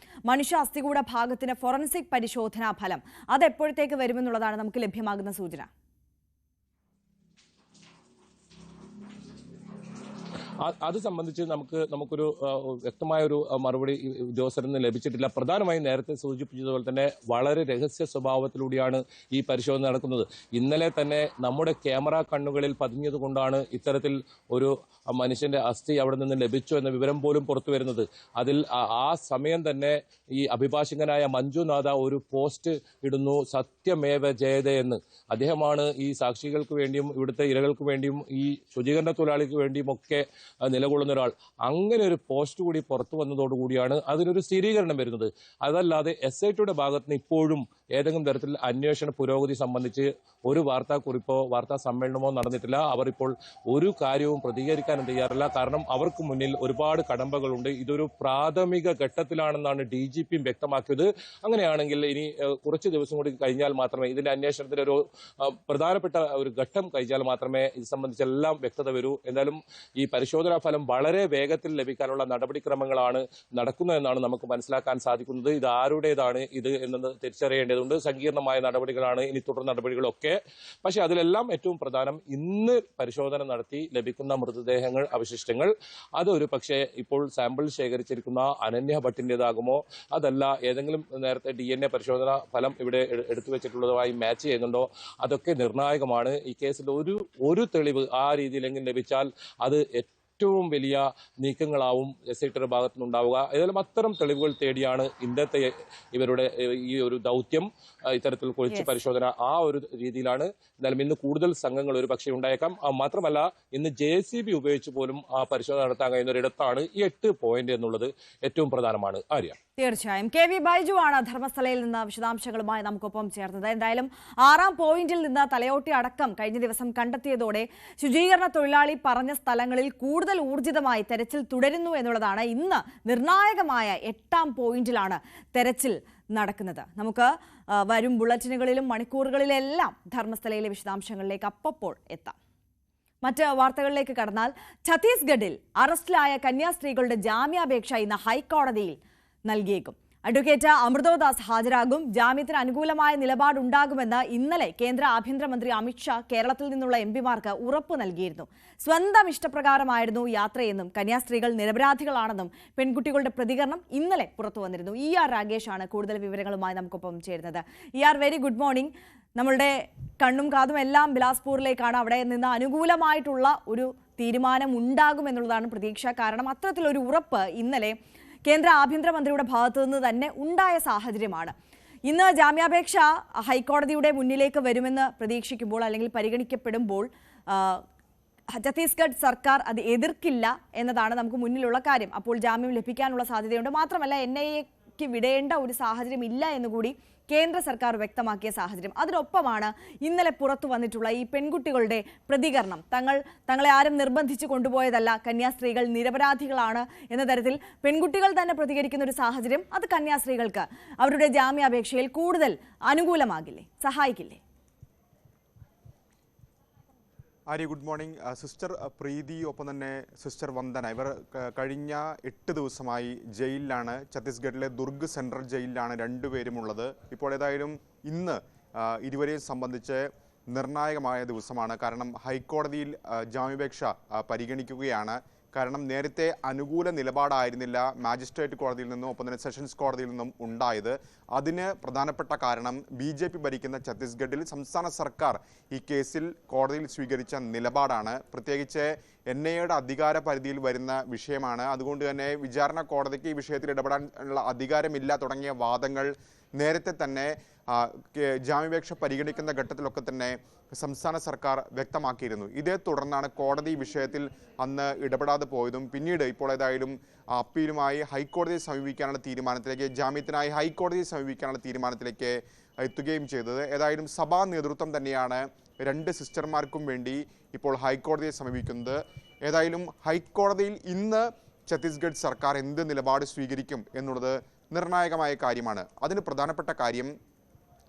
മനുഷ്യ അസ്ഥികൂട ഭാഗത്തിന് ഫോറൻസിക് പരിശോധനാ ഫലം അത് എപ്പോഴത്തേക്ക് വരുമെന്നുള്ളതാണ് നമുക്ക് ലഭ്യമാകുന്ന സൂചന. അത് സംബന്ധിച്ച് നമുക്കൊരു വ്യക്തമായൊരു മറുപടി ഉദ്യോഗസ്ഥരിൽ നിന്ന് ലഭിച്ചിട്ടില്ല. പ്രധാനമായും നേരത്തെ സൂചിപ്പിച്ചതുപോലെ തന്നെ വളരെ രഹസ്യ സ്വഭാവത്തിലൂടെയാണ് ഈ പരിശോധന നടക്കുന്നത്. ഇന്നലെ തന്നെ നമ്മുടെ ക്യാമറ കണ്ണുകളിൽ പതിഞ്ഞതുകൊണ്ടാണ് ഇത്തരത്തിൽ ഒരു മനുഷ്യന്റെ അസ്ഥി അവിടെ നിന്ന് ലഭിച്ചു എന്ന വിവരം പോലും പുറത്തു വരുന്നത്. അതിൽ ആ സമയം തന്നെ ഈ അഭിഭാഷകനായ മഞ്ജുനാഥ ഒരു പോസ്റ്റ് ഇടുന്നു, സത്യമേവ ജയതേ എന്ന്. അദ്ദേഹമാണ് ഈ സാക്ഷികൾക്ക് വേണ്ടിയും ഇവിടുത്തെ ഇരകൾക്ക് വേണ്ടിയും ഈ ശുചീകരണ തൊഴിലാളിക്ക് വേണ്ടിയും ഒക്കെ നിലകൊള്ളുന്ന ഒരാൾ. അങ്ങനെ ഒരു പോസ്റ്റ് കൂടി പുറത്തു വന്നതോടുകൂടിയാണ് അതിനൊരു സ്ഥിരീകരണം വരുന്നത്. അതല്ലാതെ SITയുടെ ഭാഗത്ത് നിന്ന് ഇപ്പോഴും ഏതെങ്കിലും തരത്തിൽ അന്വേഷണ പുരോഗതി സംബന്ധിച്ച് ഒരു വാർത്താക്കുറിപ്പോ വാർത്താ സമ്മേളനമോ നടന്നിട്ടില്ല. അവർ ഇപ്പോൾ ഒരു കാര്യവും പ്രതികരിക്കാനും തയ്യാറില്ല. കാരണം അവർക്ക് മുന്നിൽ ഒരുപാട് കടമ്പകളുണ്ട്. ഇതൊരു പ്രാഥമിക ഘട്ടത്തിലാണെന്നാണ് DGPയും വ്യക്തമാക്കിയത്. അങ്ങനെയാണെങ്കിൽ ഇനി കുറച്ച് ദിവസം കൂടി കഴിഞ്ഞാൽ മാത്രമേ ഇതിന്റെ അന്വേഷണത്തിന്റെ ഒരു പ്രധാനപ്പെട്ട ഒരു ഘട്ടം കഴിഞ്ഞാൽ മാത്രമേ ഇത് സംബന്ധിച്ചെല്ലാം വ്യക്തത വരൂ. എന്തായാലും ഈ പരിശോധന പരിശോധനാ ഫലം വളരെ വേഗത്തിൽ ലഭിക്കാനുള്ള നടപടിക്രമങ്ങളാണ് നടക്കുന്നതെന്നാണ് നമുക്ക് മനസ്സിലാക്കാൻ സാധിക്കുന്നത്. ഇത് ആരുടേതാണ് ഇത് എന്നത് തിരിച്ചറിയേണ്ടതുണ്ട്. സങ്കീർണമായ നടപടികളാണ് ഇനി തുടർ നടപടികളൊക്കെ. പക്ഷെ അതിലെല്ലാം ഏറ്റവും പ്രധാനം ഇന്ന് പരിശോധന നടത്തി ലഭിക്കുന്ന മൃതദേഹങ്ങൾ, അവശിഷ്ടങ്ങൾ അതൊരു പക്ഷേ ഇപ്പോൾ സാമ്പിൾ ശേഖരിച്ചിരിക്കുന്ന അനന്യ ഭട്ടിൻ്റെതാകുമോ, അതല്ല ഏതെങ്കിലും നേരത്തെ DNA പരിശോധന ഫലം ഇവിടെ എടുത്തു വെച്ചിട്ടുള്ളതുമായി മാച്ച് ചെയ്യുന്നുണ്ടോ, അതൊക്കെ നിർണായകമാണ്. ഈ കേസിൽ ഒരു തെളിവ് ആ രീതിയിലെങ്കിലും ലഭിച്ചാൽ അത് ഏറ്റവും വലിയ നീക്കങ്ങളാവും SITയുടെ ഭാഗത്തു നിന്നുണ്ടാവുക. ഏതായാലും അത്തരം തെളിവുകൾ തേടിയാണ് ഇന്നത്തെ ഇവരുടെ ഈ ഒരു ദൗത്യം. ഇത്തരത്തിൽ കുഴിച്ച് പരിശോധന ആ ഒരു രീതിയിലാണ്. എന്നാലും ഇന്ന് കൂടുതൽ സംഘങ്ങൾ ഒരു പക്ഷേ ഉണ്ടായേക്കാം. മാത്രമല്ല ഇന്ന് JCB ഉപയോഗിച്ച് പോലും ആ പരിശോധന നടത്താൻ കഴിയുന്ന ഒരിടത്താണ് ഈ 8 പോയിന്റ് എന്നുള്ളത് ഏറ്റവും പ്രധാനമാണ്. ആര്യ, തീർച്ചയായും KV ബൈജു ആണ് ധർമ്മസ്ഥലയിൽ നിന്ന് വിശദാംശങ്ങളുമായി നമുക്കൊപ്പം ചേർന്നത്. എന്തായാലും 6ാം പോയിന്റിൽ നിന്ന് തലയോട്ടി അടക്കം കഴിഞ്ഞ ദിവസം കണ്ടെത്തിയതോടെ ശുചീകരണ തൊഴിലാളി പറഞ്ഞ സ്ഥലങ്ങളിൽ കൂടുതൽ ഊർജിതമായി തെരച്ചിൽ തുടരുന്നു എന്നുള്ളതാണ്. ഇന്ന് നിർണായകമായ 8ാം പോയിന്റിലാണ് തെരച്ചിൽ നടക്കുന്നത്. നമുക്ക് വരും ബുള്ളറ്റിനുകളിലും മണിക്കൂറുകളിലെല്ലാം ധർമ്മസ്ഥലയിലെ വിശദാംശങ്ങളിലേക്ക് അപ്പോൾ എത്താം. മറ്റ് വാർത്തകളിലേക്ക് കടന്നാൽ ഛത്തീസ്ഗഡിൽ അറസ്റ്റിലായ കന്യാസ്ത്രീകളുടെ ജാമ്യാപേക്ഷ ഇന്ന് ഹൈക്കോടതിയിൽ നൽകിയേക്കും. അഡ്വക്കേറ്റ് അമൃതോദാസ് ഹാജരാകും. ജാമ്യത്തിന് അനുകൂലമായ നിലപാടുണ്ടാകുമെന്ന് ഇന്നലെ കേന്ദ്ര ആഭ്യന്തരമന്ത്രി അമിത്ഷാ കേരളത്തിൽ നിന്നുള്ള MP-മാർക്ക് ഉറപ്പ് നൽകിയിരുന്നു. സ്വന്തം ഇഷ്ടപ്രകാരമായിരുന്നു യാത്രയെന്നും കന്യാസ്ത്രീകൾ നിരപരാധികളാണെന്നും പെൺകുട്ടികളുടെ പ്രതികരണം ഇന്നലെ പുറത്തു വന്നിരുന്നു. ER രാഗേഷാണ് കൂടുതൽ വിവരങ്ങളുമായി നമുക്കൊപ്പം ചേരുന്നത്. ER, very good morning. നമ്മളുടെ കണ്ണും കാതും എല്ലാം ബിലാസ്പൂരിലേക്കാണ്. അവിടെ നിന്ന് അനുകൂലമായിട്ടുള്ള ഒരു തീരുമാനം ഉണ്ടാകുമെന്നുള്ളതാണ് പ്രതീക്ഷ. കാരണം അത്തരത്തിലൊരു ഉറപ്പ് ഇന്നലെ കേന്ദ്ര ആഭ്യന്തരമന്ത്രിയുടെ ഭാഗത്തു നിന്ന് തന്നെ ഉണ്ടായ സാഹചര്യമാണ്. ഇന്ന് ജാമ്യാപേക്ഷ ഹൈക്കോടതിയുടെ മുന്നിലേക്ക് വരുമെന്ന് പ്രതീക്ഷിക്കുമ്പോൾ, അല്ലെങ്കിൽ പരിഗണിക്കപ്പെടുമ്പോൾ, ഛത്തീസ്ഗഡ് സർക്കാർ അത് എതിർക്കില്ല എന്നതാണ് നമുക്ക് മുന്നിലുള്ള കാര്യം. അപ്പോൾ ജാമ്യം ലഭിക്കാനുള്ള സാധ്യതയുണ്ട്. മാത്രമല്ല NIAക്ക് വിടേണ്ട ഒരു സാഹചര്യം ഇല്ല എന്നുകൂടി കേന്ദ്ര സർക്കാർ വ്യക്തമാക്കിയ സാഹചര്യം. അതിനൊപ്പമാണ് ഇന്നലെ പുറത്തു വന്നിട്ടുള്ള ഈ പെൺകുട്ടികളുടെ പ്രതികരണം. തങ്ങളെ ആരും നിർബന്ധിച്ച് കൊണ്ടുപോയതല്ല, കന്യാസ്ത്രീകൾ നിരപരാധികളാണ് എന്ന തരത്തിൽ പെൺകുട്ടികൾ തന്നെ പ്രതികരിക്കുന്ന ഒരു സാഹചര്യം. അത് കന്യാസ്ത്രീകൾക്ക് അവരുടെ ജാമ്യാപേക്ഷയിൽ കൂടുതൽ അനുകൂലമാകില്ലേ, സഹായിക്കില്ലേ? Arya, good morning. Sister Preethi, ഒപ്പം തന്നെ സിസ്റ്റർ വന്ദന, ഇവർ കഴിഞ്ഞ 8 ദിവസമായി ജയിലിലാണ്. ഛത്തീസ്ഗഡിലെ ദുർഗ് സെൻട്രൽ ജയിലിലാണ് രണ്ടുപേരും ഉള്ളത്. ഇപ്പോൾ ഏതായാലും ഇന്ന് ഇരുവരെയും സംബന്ധിച്ച് നിർണായകമായ ദിവസമാണ്. കാരണം ഹൈക്കോടതിയിൽ ജാമ്യാപേക്ഷ പരിഗണിക്കുകയാണ്. കാരണം നേരത്തെ അനുകൂല നിലപാടായിരുന്നില്ല മാജിസ്ട്രേറ്റ് കോടതിയിൽ നിന്നും ഒപ്പം തന്നെ സെഷൻസ് കോടതിയിൽ നിന്നും ഉണ്ടായത്. അതിന് പ്രധാനപ്പെട്ട കാരണം BJP ഭരിക്കുന്ന ഛത്തീസ്ഗഡിൽ സംസ്ഥാന സർക്കാർ ഈ കേസിൽ കോടതിയിൽ സ്വീകരിച്ച നിലപാടാണ്. പ്രത്യേകിച്ച് NIAയുടെ അധികാര പരിധിയിൽ വരുന്ന വിഷയമാണ്. അതുകൊണ്ട് തന്നെ വിചാരണ കോടതിക്ക് ഈ വിഷയത്തിൽ ഇടപെടാനുള്ള അധികാരമില്ല തുടങ്ങിയ വാദങ്ങൾ നേരത്തെ തന്നെ ജാമ്യാപേക്ഷ പരിഗണിക്കുന്ന ഘട്ടത്തിലൊക്കെ തന്നെ സംസ്ഥാന സർക്കാർ വ്യക്തമാക്കിയിരുന്നു. ഇതേ തുടർന്നാണ് കോടതി വിഷയത്തിൽ അന്ന് ഇടപെടാതെ പോയതും പിന്നീട് ഇപ്പോൾ ഏതായാലും അപ്പീലുമായി ഹൈക്കോടതിയെ സമീപിക്കാനുള്ള തീരുമാനത്തിലേക്ക്, ജാമ്യത്തിനായി ഹൈക്കോടതിയെ സമീപിക്കാനുള്ള തീരുമാനത്തിലേക്ക് എത്തുകയും ചെയ്തത്. ഏതായാലും സഭാ നേതൃത്വം തന്നെയാണ് 2 സിസ്റ്റർമാർക്കും വേണ്ടി ഇപ്പോൾ ഹൈക്കോടതിയെ സമീപിക്കുന്നത്. ഏതായാലും ഹൈക്കോടതിയിൽ ഇന്ന് ഛത്തീസ്ഗഡ് സർക്കാർ എന്ത് നിലപാട് സ്വീകരിക്കും എന്നുള്ളത് നിർണായകമായ കാര്യമാണ്. അതിന് പ്രധാനപ്പെട്ട കാര്യം,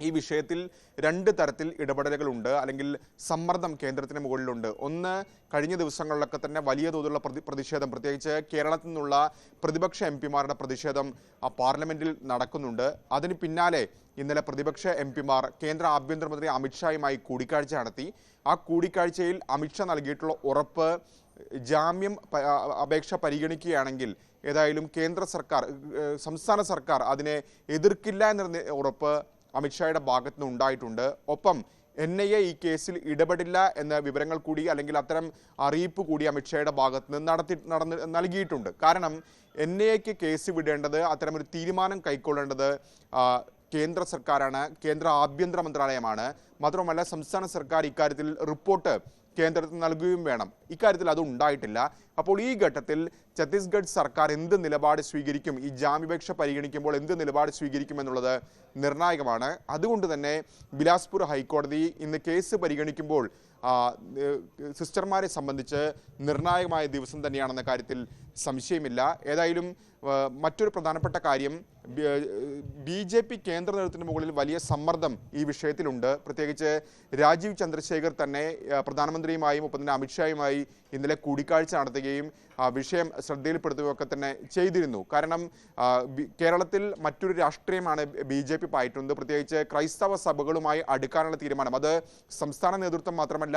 ഈ വിഷയത്തിൽ 2 തരത്തിൽ ഇടപെടലുകളുണ്ട്, അല്ലെങ്കിൽ സമ്മർദ്ദം കേന്ദ്രത്തിന് മുകളിലുണ്ട്. ഒന്ന്, കഴിഞ്ഞ ദിവസങ്ങളിലൊക്കെ തന്നെ വലിയ തോതിലുള്ള പ്രതിഷേധം, പ്രത്യേകിച്ച് കേരളത്തിൽ നിന്നുള്ള പ്രതിപക്ഷ MP-മാരുടെ പ്രതിഷേധം പാർലമെന്റിൽ നടക്കുന്നുണ്ട്. അതിന് പിന്നാലെ ഇന്നലെ പ്രതിപക്ഷ MP-മാർ കേന്ദ്ര ആഭ്യന്തരമന്ത്രി അമിത്ഷായുമായി കൂടിക്കാഴ്ച നടത്തി. ആ കൂടിക്കാഴ്ചയിൽ അമിത്ഷാ നൽകിയിട്ടുള്ള ഉറപ്പ്, ജാമ്യം അപേക്ഷ പരിഗണിക്കുകയാണെങ്കിൽ ഏതായാലും കേന്ദ്ര സർക്കാർ, സംസ്ഥാന സർക്കാർ അതിനെ എതിർക്കില്ല എന്ന ഉറപ്പ് അമിത്ഷായുടെ ഭാഗത്തു നിന്ന് ഉണ്ടായിട്ടുണ്ട്. ഒപ്പം NIA ഈ കേസിൽ ഇടപെടില്ല എന്ന വിവരങ്ങൾ കൂടി, അല്ലെങ്കിൽ അത്തരം അറിയിപ്പ് കൂടി അമിത്ഷായുടെ ഭാഗത്ത് നിന്ന് നൽകിയിട്ടുണ്ട്. കാരണം NIAക്ക് കേസ് വിടേണ്ടത്, അത്തരമൊരു തീരുമാനം കൈക്കൊള്ളേണ്ടത് കേന്ദ്ര സർക്കാരാണ്, കേന്ദ്ര ആഭ്യന്തര മന്ത്രാലയമാണ്. മാത്രമല്ല സംസ്ഥാന സർക്കാർ ഇക്കാര്യത്തിൽ റിപ്പോർട്ട് കേന്ദ്രത്തിന് നൽകുകയും വേണം. ഇക്കാര്യത്തിൽ അത് ഉണ്ടായിട്ടില്ല. അപ്പോൾ ഈ ഘട്ടത്തിൽ ഛത്തീസ്ഗഡ് സർക്കാർ എന്ത് നിലപാട് സ്വീകരിക്കും, ഈ ജാമ്യാപേക്ഷ പരിഗണിക്കുമ്പോൾ എന്ത് നിലപാട് സ്വീകരിക്കും എന്നുള്ളത് നിർണായകമാണ്. അതുകൊണ്ട് തന്നെ ബിലാസ്പൂർ ഹൈക്കോടതി ഇന്ന് കേസ് പരിഗണിക്കുമ്പോൾ സിസ്റ്റർമാരെ സംബന്ധിച്ച് നിർണായകമായ ദിവസം തന്നെയാണെന്ന കാര്യത്തിൽ സംശയമില്ല. ഏതായാലും മറ്റൊരു പ്രധാനപ്പെട്ട കാര്യം, BJP കേന്ദ്ര നേതൃത്വത്തിന് മുകളിൽ വലിയ സമ്മർദ്ദം ഈ വിഷയത്തിലുണ്ട്. പ്രത്യേകിച്ച് രാജീവ് ചന്ദ്രശേഖർ തന്നെ പ്രധാനമന്ത്രിയുമായും ഒപ്പം തന്നെ അമിത്ഷായുമായി ഇന്നലെ കൂടിക്കാഴ്ച നടത്തുകയും വിഷയം ശ്രദ്ധയിൽപ്പെടുത്തുകയൊക്കെ തന്നെ ചെയ്തിരുന്നു. കാരണം കേരളത്തിൽ മറ്റൊരു രാഷ്ട്രീയമാണ് BJP പായിട്ടുന്നത്. പ്രത്യേകിച്ച് ക്രൈസ്തവ സഭകളുമായി അടുക്കാനുള്ള തീരുമാനം അത് സംസ്ഥാന നേതൃത്വം മാത്രമല്ല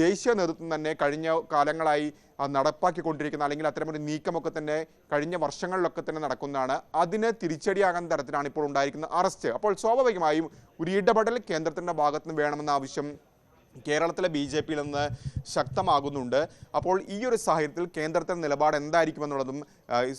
ദേശീയ നേതൃത്വം തന്നെ കഴിഞ്ഞ കാലങ്ങളായി നടപ്പാക്കിക്കൊണ്ടിരിക്കുന്ന അല്ലെങ്കിൽ അത്തരമൊരു നീക്കമൊക്കെ തന്നെ കഴിഞ്ഞ വർഷങ്ങളിലൊക്കെ തന്നെ നടക്കുന്നതാണ്. അതിന് തിരിച്ചടിയാകുന്ന തരത്തിലാണ് ഇപ്പോൾ ഉണ്ടായിരിക്കുന്ന അറസ്റ്റ്. അപ്പോൾ സ്വാഭാവികമായും ഒരു ഇടപെടൽ കേന്ദ്രത്തിൻ്റെ ഭാഗത്ത് നിന്ന് വേണമെന്ന ആവശ്യം കേരളത്തിലെ BJPയിൽ നിന്ന് ശക്തമാകുന്നുണ്ട്. അപ്പോൾ ഈ ഒരു സാഹചര്യത്തിൽ കേന്ദ്രത്തിൻ്റെ നിലപാട് എന്തായിരിക്കുമെന്നുള്ളതും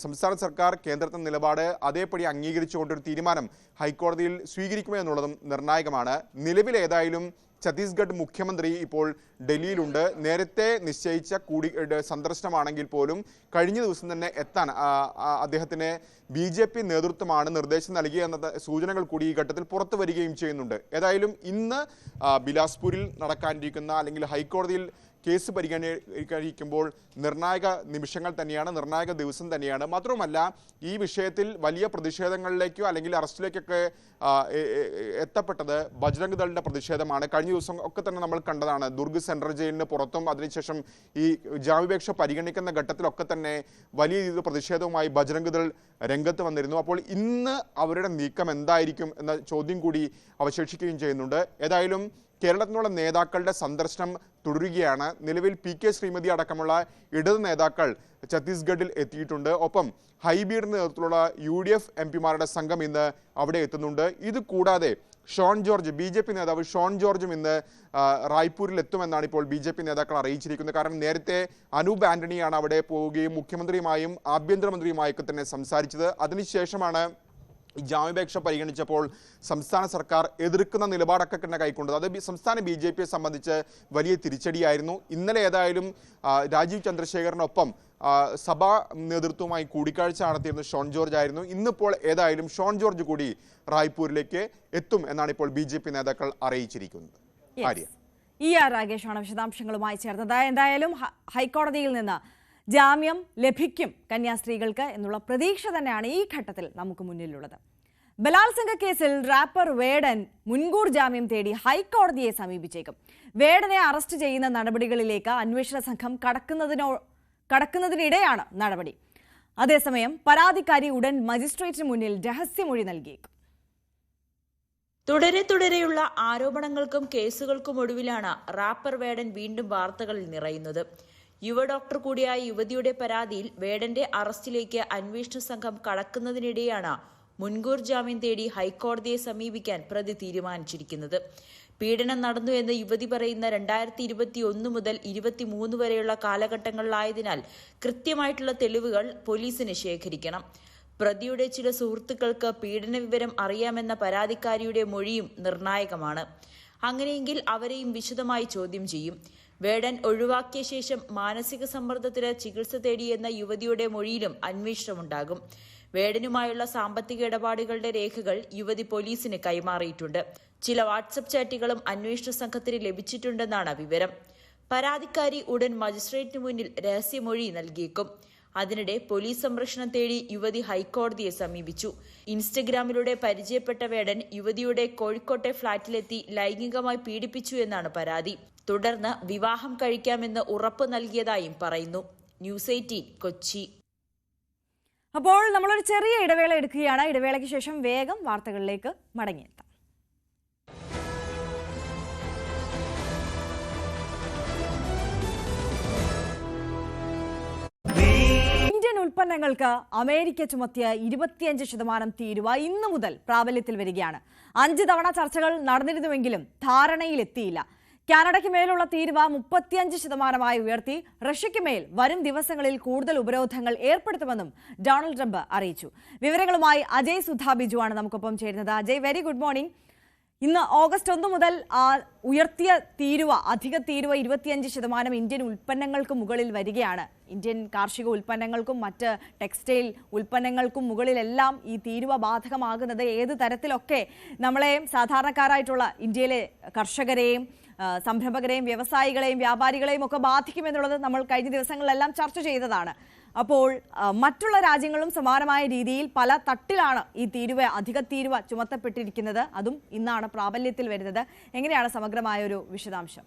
സംസ്ഥാന സർക്കാർ കേന്ദ്രത്തിൻ്റെ നിലപാട് അതേപടി അംഗീകരിച്ചുകൊണ്ടൊരു തീരുമാനം ഹൈക്കോടതിയിൽ സ്വീകരിക്കുമോ എന്നുള്ളതും നിർണായകമാണ്. നിലവിൽ ഏതായാലും ഛത്തീസ്ഗഡ് മുഖ്യമന്ത്രി ഇപ്പോൾ ഡൽഹിയിലുണ്ട്. നേരത്തെ നിശ്ചയിച്ച സന്ദർശനമാണെങ്കിൽ പോലും കഴിഞ്ഞ ദിവസം തന്നെ എത്താൻ അദ്ദേഹത്തിന് BJP നേതൃത്വമാണ് നിർദ്ദേശം നൽകിയെന്ന സൂചനകൾ കൂടി ഈ ഘട്ടത്തിൽ പുറത്തു വരികയും ചെയ്യുന്നുണ്ട്. ഏതായാലും ഇന്ന് ബിലാസ്പൂരിൽ നടക്കാനിരിക്കുന്ന അല്ലെങ്കിൽ ഹൈക്കോടതിയിൽ കേസ് പരിഗണിക്കുമ്പോൾ നിർണായക നിമിഷങ്ങൾ തന്നെയാണ്, നിർണായക ദിവസം തന്നെയാണ്. മാത്രവുമല്ല ഈ വിഷയത്തിൽ വലിയ പ്രതിഷേധങ്ങളിലേക്കോ അല്ലെങ്കിൽ അറസ്റ്റിലേക്കൊക്കെ എത്തപ്പെട്ടത് ബജ്രംഗ് ദളിന്റെ പ്രതിഷേധമാണ്. കഴിഞ്ഞ ദിവസം ഒക്കെ തന്നെ നമ്മൾ കണ്ടതാണ്. ദുർഗ് സെൻട്രൽ ജയിലിന് പുറത്തും അതിനുശേഷം ഈ ജാമ്യാപേക്ഷ പരിഗണിക്കുന്ന ഘട്ടത്തിലൊക്കെ തന്നെ വലിയ രീതിയിൽ പ്രതിഷേധവുമായി ബജ്രംഗ് ദൾ രംഗത്ത് വന്നിരുന്നു. അപ്പോൾ ഇന്ന് അവരുടെ നീക്കം എന്തായിരിക്കും എന്ന ചോദ്യം കൂടി അവശേഷിക്കുകയും ചെയ്യുന്നുണ്ട്. ഏതായാലും കേരളത്തിലുള്ള നേതാക്കളുടെ സന്ദർശനം തുടരുകയാണ്. നിലവിൽ PK ശ്രീമതി അടക്കമുള്ള ഇടത് നേതാക്കൾ ഛത്തീസ്ഗഡിൽ എത്തിയിട്ടുണ്ട്. ഒപ്പം ഹൈബീഡിന്റെ നേതൃത്വത്തിലുള്ള UDF MP-മാരുടെ സംഘം ഇന്ന് അവിടെ എത്തുന്നുണ്ട്. ഇത് കൂടാതെ ഷോൺ ജോർജ് BJP നേതാവ് ഷോൺ ജോർജും ഇന്ന് റായ്പൂരിൽ എത്തുമെന്നാണ് ഇപ്പോൾ BJP നേതാക്കൾ അറിയിച്ചിരിക്കുന്നത്. കാരണം നേരത്തെ അനൂപ് ആന്റണിയാണ് അവിടെ പോവുകയും മുഖ്യമന്ത്രിയുമായും ആഭ്യന്തരമന്ത്രിയുമായൊക്കെ തന്നെ സംസാരിച്ചത്. അതിനുശേഷമാണ് ജാമ്യാപേക്ഷ പരിഗണിച്ചപ്പോൾ സംസ്ഥാന സർക്കാർ എതിർക്കുന്ന നിലപാടൊക്കെ തന്നെ കൈക്കൊണ്ടത്. അത് സംസ്ഥാന BJPയെ സംബന്ധിച്ച് വലിയ തിരിച്ചടിയായിരുന്നു. ഇന്നലെ ഏതായാലും രാജീവ് ചന്ദ്രശേഖറിനൊപ്പം സഭാ നേതൃത്വവുമായി കൂടിക്കാഴ്ച നടത്തിയിരുന്ന ഷോൺ ജോർജ് ആയിരുന്നു. ഇന്നിപ്പോൾ ഏതായാലും ഷോൺ ജോർജ് കൂടി റായ്പൂരിലേക്ക് എത്തും എന്നാണ് ഇപ്പോൾ BJP നേതാക്കൾ അറിയിച്ചിരിക്കുന്നത്. രാഗേഷാണ് വിശദാംശങ്ങളുമായി ചേർന്നത്. എന്തായാലും ഹൈക്കോടതിയിൽ നിന്ന് ജാമ്യം ലഭിക്കും കന്യാസ്ത്രീകൾക്ക് എന്നുള്ള പ്രതീക്ഷ തന്നെയാണ് ഈ ഘട്ടത്തിൽ നമുക്ക് മുന്നിലുള്ളത്. ബലാത്സംഗ കേസിൽ റാപ്പർ വേടൻ മുൻകൂർ ജാമ്യം തേടി ഹൈക്കോടതിയെ സമീപിച്ചേക്കും. വേടനെ അറസ്റ്റ് ചെയ്യുന്ന നടപടികളിലേക്ക് അന്വേഷണ സംഘം കടക്കുന്നതിനിടെയാണ് നടപടി. അതേസമയം പരാതിക്കാരി ഉടൻ മജിസ്ട്രേറ്റിന് മുന്നിൽ രഹസ്യമൊഴി നൽകിയേക്കും. തുടരെയുള്ള ആരോപണങ്ങൾക്കും കേസുകൾക്കും ഒടുവിലാണ് റാപ്പർ വേടൻ വീണ്ടും വാർത്തകളിൽ നിറയുന്നത്. യുവ ഡോക്ടർ കൂടിയായ യുവതിയുടെ പരാതിയിൽ വേടന്റെ അറസ്റ്റിലേക്ക് അന്വേഷണ സംഘം കടക്കുന്നതിനിടെയാണ് മുൻകൂർ ജാമ്യം തേടി ഹൈക്കോടതിയെ സമീപിക്കാൻ പ്രതി തീരുമാനിച്ചിരിക്കുന്നത്. പീഡനം നടന്നു എന്ന് യുവതി പറയുന്ന 2021 മുതൽ 23 വരെയുള്ള കാലഘട്ടങ്ങളിലായതിനാൽ കൃത്യമായിട്ടുള്ള തെളിവുകൾ പോലീസിന് ശേഖരിക്കണം. പ്രതിയുടെ ചില സുഹൃത്തുക്കൾക്ക് പീഡന വിവരം അറിയാമെന്ന പരാതിക്കാരിയുടെ മൊഴിയും നിർണായകമാണ്. അങ്ങനെയെങ്കിൽ അവരെയും വിശദമായി ചോദ്യം ചെയ്യും. വേടൻ ഒഴിവാക്കിയ ശേഷം മാനസിക സമ്മർദ്ദത്തിന് ചികിത്സ തേടിയെന്ന യുവതിയുടെ മൊഴിയിലും അന്വേഷണമുണ്ടാകും. വേടനുമായുള്ള സാമ്പത്തിക ഇടപാടുകളുടെ രേഖകൾ യുവതി പോലീസിന് കൈമാറിയിട്ടുണ്ട്. ചില വാട്സപ്പ് ചാറ്റുകളും അന്വേഷണ സംഘത്തിന് ലഭിച്ചിട്ടുണ്ടെന്നാണ് വിവരം. പരാതിക്കാരി ഉടൻ മജിസ്ട്രേറ്റിന് മുന്നിൽ രഹസ്യമൊഴി നൽകിയേക്കും. അതിനിടെ പോലീസ് സംരക്ഷണം തേടി യുവതി ഹൈക്കോടതിയെ സമീപിച്ചു. ഇൻസ്റ്റഗ്രാമിലൂടെ പരിചയപ്പെട്ട വേടൻ യുവതിയുടെ കോഴിക്കോട്ടെ ഫ്ളാറ്റിലെത്തി ലൈംഗികമായി പീഡിപ്പിച്ചു എന്നാണ് പരാതി. തുടർന്ന് വിവാഹം കഴിക്കാമെന്ന് ഉറപ്പ് നൽകിയതായും പറയുന്നു. ന്യൂസ് 18 കൊച്ചി. അപ്പോൾ നമ്മളൊരു ചെറിയ ഇടവേള എടുക്കുകയാണ്. ഇടവേളയ്ക്ക് ശേഷം വേഗം വാർത്തകളിലേക്ക് മടങ്ങിയെത്താം. ഇന്ത്യൻ ഉൽപ്പന്നങ്ങൾക്ക് അമേരിക്ക ചുമത്തിയ 25% തീരുവ ഇന്നു മുതൽ പ്രാബല്യത്തിൽ വരികയാണ്. 5 തവണ ചർച്ചകൾ നടന്നിരുന്നുവെങ്കിലും ധാരണയിലെത്തിയില്ല. കാനഡയ്ക്ക് മേലുള്ള തീരുവ 35% ഉയർത്തി റഷ്യയ്ക്ക് മേൽ വരും ദിവസങ്ങളിൽ കൂടുതൽ ഉപരോധങ്ങൾ ഏർപ്പെടുത്തുമെന്നും ഡൊണാൾഡ് ട്രംപ് അറിയിച്ചു. വിവരങ്ങളുമായി അജയ് സുധാ ബിജുവാണ് നമുക്കൊപ്പം ചേരുന്നത്. Ajay, very good morning. ഇന്ന് ഓഗസ്റ്റ് 1 മുതൽ ഉയർത്തിയ തീരുവ, അധിക തീരുവ 25% ഇന്ത്യൻ ഉൽപ്പന്നങ്ങൾക്ക് മുകളിൽ വരികയാണ്. ഇന്ത്യൻ കാർഷിക ഉൽപ്പന്നങ്ങൾക്കും മറ്റ് ടെക്സ്റ്റൈൽ ഉൽപ്പന്നങ്ങൾക്കും മുകളിലെല്ലാം ഈ തീരുവ ബാധകമാകുന്നത് ഏത് തരത്തിലൊക്കെ നമ്മളെയും സാധാരണക്കാരായിട്ടുള്ള ഇന്ത്യയിലെ കർഷകരെയും സംരംഭകരെയും വ്യവസായികളെയും വ്യാപാരികളെയും ഒക്കെ ബാധിക്കുമെന്നുള്ളത് നമ്മൾ കഴിഞ്ഞ ദിവസങ്ങളിലെല്ലാം ചർച്ച ചെയ്തതാണ്. അപ്പോൾ മറ്റുള്ള രാജ്യങ്ങളും സമാനമായ രീതിയിൽ പല തട്ടിലാണ് ഈ അധിക തീരുവ ചുമത്തപ്പെട്ടിരിക്കുന്നത്. അതും ഇന്നാണ് പ്രാബല്യത്തിൽ വരുന്നത്. എങ്ങനെയാണ് സമഗ്രമായ ഒരു വിശദാംശം?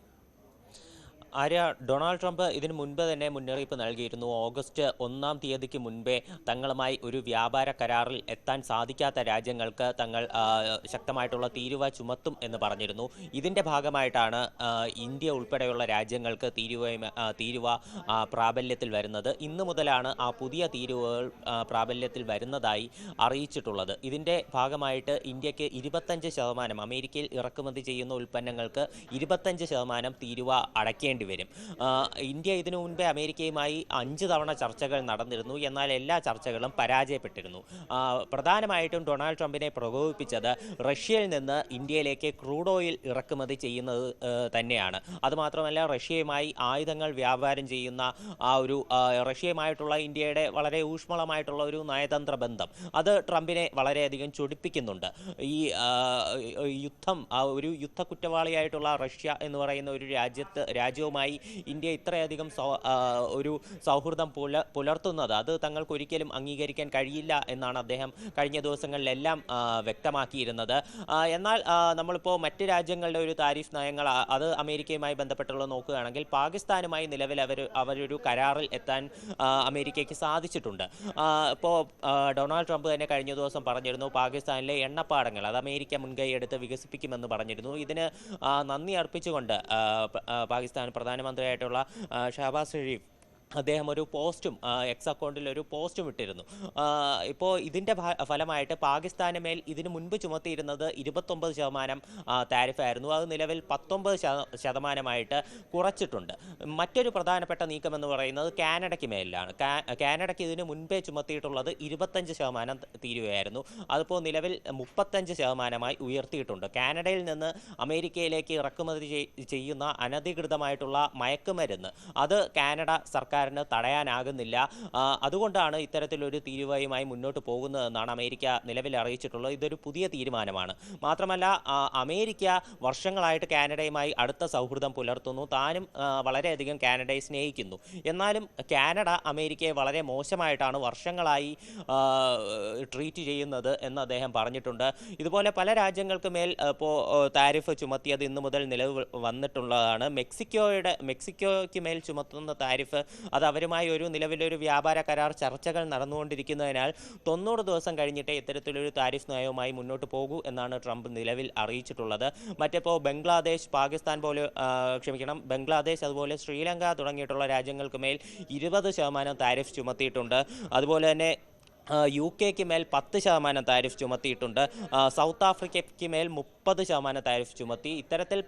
ആര്യ, ഡൊണാൾഡ് ട്രംപ് ഇതിനു മുൻപ് തന്നെ മുന്നറിയിപ്പ് നൽകിയിരുന്നു. ഓഗസ്റ്റ് 1-ാം തീയതിക്ക് മുൻപേ തങ്ങളുമായി ഒരു വ്യാപാര കരാറിൽ എത്താൻ സാധിക്കാത്ത രാജ്യങ്ങൾക്ക് തങ്ങൾ ശക്തമായിട്ടുള്ള തീരുവ ചുമത്തും എന്ന് പറഞ്ഞിരുന്നു. ഇതിൻ്റെ ഭാഗമായിട്ടാണ് ഇന്ത്യ ഉൾപ്പെടെയുള്ള രാജ്യങ്ങൾക്ക് തീരുവ പ്രാബല്യത്തിൽ വരുന്നത്. ഇന്നു മുതലാണ് ആ പുതിയ തീരുവകൾ പ്രാബല്യത്തിൽ വരുന്നതായി അറിയിച്ചിട്ടുള്ളത്. ഇതിൻ്റെ ഭാഗമായിട്ട് ഇന്ത്യക്ക് 25%, അമേരിക്കയിൽ ഇറക്കുമതി ചെയ്യുന്ന ഉൽപ്പന്നങ്ങൾക്ക് 25% തീരുവ അടയ്ക്കേണ്ടി വരും. ഇന്ത്യ ഇതിനു മുൻപേ അമേരിക്കയുമായി 5 തവണ ചർച്ചകൾ നടന്നിരുന്നു. എന്നാൽ എല്ലാ ചർച്ചകളും പരാജയപ്പെട്ടിരുന്നു. പ്രധാനമായിട്ടും ഡൊണാൾഡ് ട്രംപിനെ പ്രകോപിപ്പിച്ചത് റഷ്യയിൽ നിന്ന് ഇന്ത്യയിലേക്ക് ക്രൂഡ് ഓയിൽ ഇറക്കുമതി ചെയ്യുന്നത് തന്നെയാണ്. അതുമാത്രമല്ല, റഷ്യയുമായി ആയുധങ്ങൾ വ്യാപാരം ചെയ്യുന്ന റഷ്യയുമായിട്ടുള്ള ഇന്ത്യയുടെ വളരെ ഊഷ്മളമായിട്ടുള്ള ഒരു നയതന്ത്ര ബന്ധം അത് ട്രംപിനെ വളരെയധികം ചൊടിപ്പിക്കുന്നുണ്ട്. ഈ യുദ്ധം, ഒരു യുദ്ധ കുറ്റവാളിയായിട്ടുള്ള റഷ്യ എന്ന് പറയുന്ന ഒരു രാജ്യവുമായി ഇന്ത്യ ഇത്രയധികം ഒരു സൗഹൃദം പുലർത്തുന്നത് അത് തങ്ങൾക്ക് ഒരിക്കലും അംഗീകരിക്കാൻ കഴിയില്ല എന്നാണ് അദ്ദേഹം കഴിഞ്ഞ ദിവസങ്ങളിലെല്ലാം വ്യക്തമാക്കിയിരുന്നത്. എന്നാൽ നമ്മളിപ്പോൾ മറ്റ് രാജ്യങ്ങളുടെ ഒരു താരിഫ് നയങ്ങൾ അത് അമേരിക്കയുമായി ബന്ധപ്പെട്ടുള്ള നോക്കുകയാണെങ്കിൽ പാകിസ്ഥാനുമായി നിലവിൽ അവരൊരു കരാറിൽ എത്താൻ അമേരിക്കയ്ക്ക് സാധിച്ചിട്ടുണ്ട്. ഇപ്പോൾ ഡൊണാൾഡ് ട്രംപ് തന്നെ കഴിഞ്ഞ ദിവസം പറഞ്ഞിരുന്നു പാകിസ്ഥാനിലെ എണ്ണപ്പാടങ്ങൾ അത് അമേരിക്ക മുൻകൈയെടുത്ത് വികസിപ്പിക്കുമെന്ന് പറഞ്ഞിരുന്നു. ഇതിന് നന്ദി അർപ്പിച്ചുകൊണ്ട് പാകിസ്ഥാൻ പ്രധാനമന്ത്രിയായിട്ടുള്ള ഷഹബാസ് ഷെരീഫ് അദ്ദേഹം ഒരു പോസ്റ്റും എക്സ് അക്കൗണ്ടിൽ ഒരു പോസ്റ്റും ഇട്ടിരുന്നു. ഇപ്പോൾ ഇതിൻ്റെ ഫലമായിട്ട് പാകിസ്ഥാന് മേൽ ഇതിനു മുൻപ് ചുമത്തിയിരുന്നത് 29% താരിഫായിരുന്നു. അത് നിലവിൽ 19% കുറച്ചിട്ടുണ്ട്. മറ്റൊരു പ്രധാനപ്പെട്ട നീക്കമെന്ന് പറയുന്നത് കാനഡയ്ക്ക് മേലിലാണ്. കാനഡയ്ക്ക് ഇതിന് മുൻപേ ചുമത്തിയിട്ടുള്ളത് 25% തീരുവയായിരുന്നു. അതിപ്പോൾ നിലവിൽ 35% ഉയർത്തിയിട്ടുണ്ട്. കാനഡയിൽ നിന്ന് അമേരിക്കയിലേക്ക് ഇറക്കുമതി ചെയ്യുന്ന അനധികൃതമായിട്ടുള്ള മയക്കുമരുന്ന് അത് കാനഡ സർക്കാർ തടയാനാകുന്നില്ല. അതുകൊണ്ടാണ് ഇത്തരത്തിലൊരു തീരുവയുമായി മുന്നോട്ട് പോകുന്നതെന്നാണ് അമേരിക്ക നിലവിൽ അറിയിച്ചിട്ടുള്ളത്. ഇതൊരു പുതിയ തീരുമാനമാണ്. മാത്രമല്ല, അമേരിക്ക വർഷങ്ങളായിട്ട് കാനഡയുമായി അടുത്ത സൗഹൃദം പുലർത്തുന്നു. താനും വളരെയധികം കാനഡയെ സ്നേഹിക്കുന്നു. എന്നാലും കാനഡ അമേരിക്കയെ വളരെ മോശമായിട്ടാണ് വർഷങ്ങളായി ട്രീറ്റ് ചെയ്യുന്നത് എന്ന് അദ്ദേഹം പറഞ്ഞിട്ടുണ്ട്. ഇതുപോലെ പല രാജ്യങ്ങൾക്ക് മേൽ ഇപ്പോൾ താരിഫ് ചുമത്തിയത് ഇന്നു മുതൽ നിലവിൽ വന്നിട്ടുള്ളതാണ്. മെക്സിക്കോയ്ക്ക് മേൽ ചുമത്തുന്ന താരിഫ് അത് അവരുമായി നിലവിലൊരു വ്യാപാര കരാർ ചർച്ചകൾ നടന്നുകൊണ്ടിരിക്കുന്നതിനാൽ 90 ദിവസം കഴിഞ്ഞിട്ടേ ഇത്തരത്തിലൊരു താരിഫ് നയവുമായി മുന്നോട്ട് പോകൂ എന്നാണ് ട്രംപ് നിലവിൽ അറിയിച്ചിട്ടുള്ളത്. മറ്റിപ്പോൾ ബംഗ്ലാദേശ് അതുപോലെ ശ്രീലങ്ക തുടങ്ങിയിട്ടുള്ള രാജ്യങ്ങൾക്ക് മേൽ 20% താരിഫ് ചുമത്തിയിട്ടുണ്ട്. അതുപോലെ തന്നെ UK മേൽ 10% താരിഫ് ചുമത്തിയിട്ടുണ്ട്. സൗത്ത് ആഫ്രിക്കയ്ക്ക് മേൽ 30% താരിഫ് ചുമത്തി. ഇത്തരത്തിൽ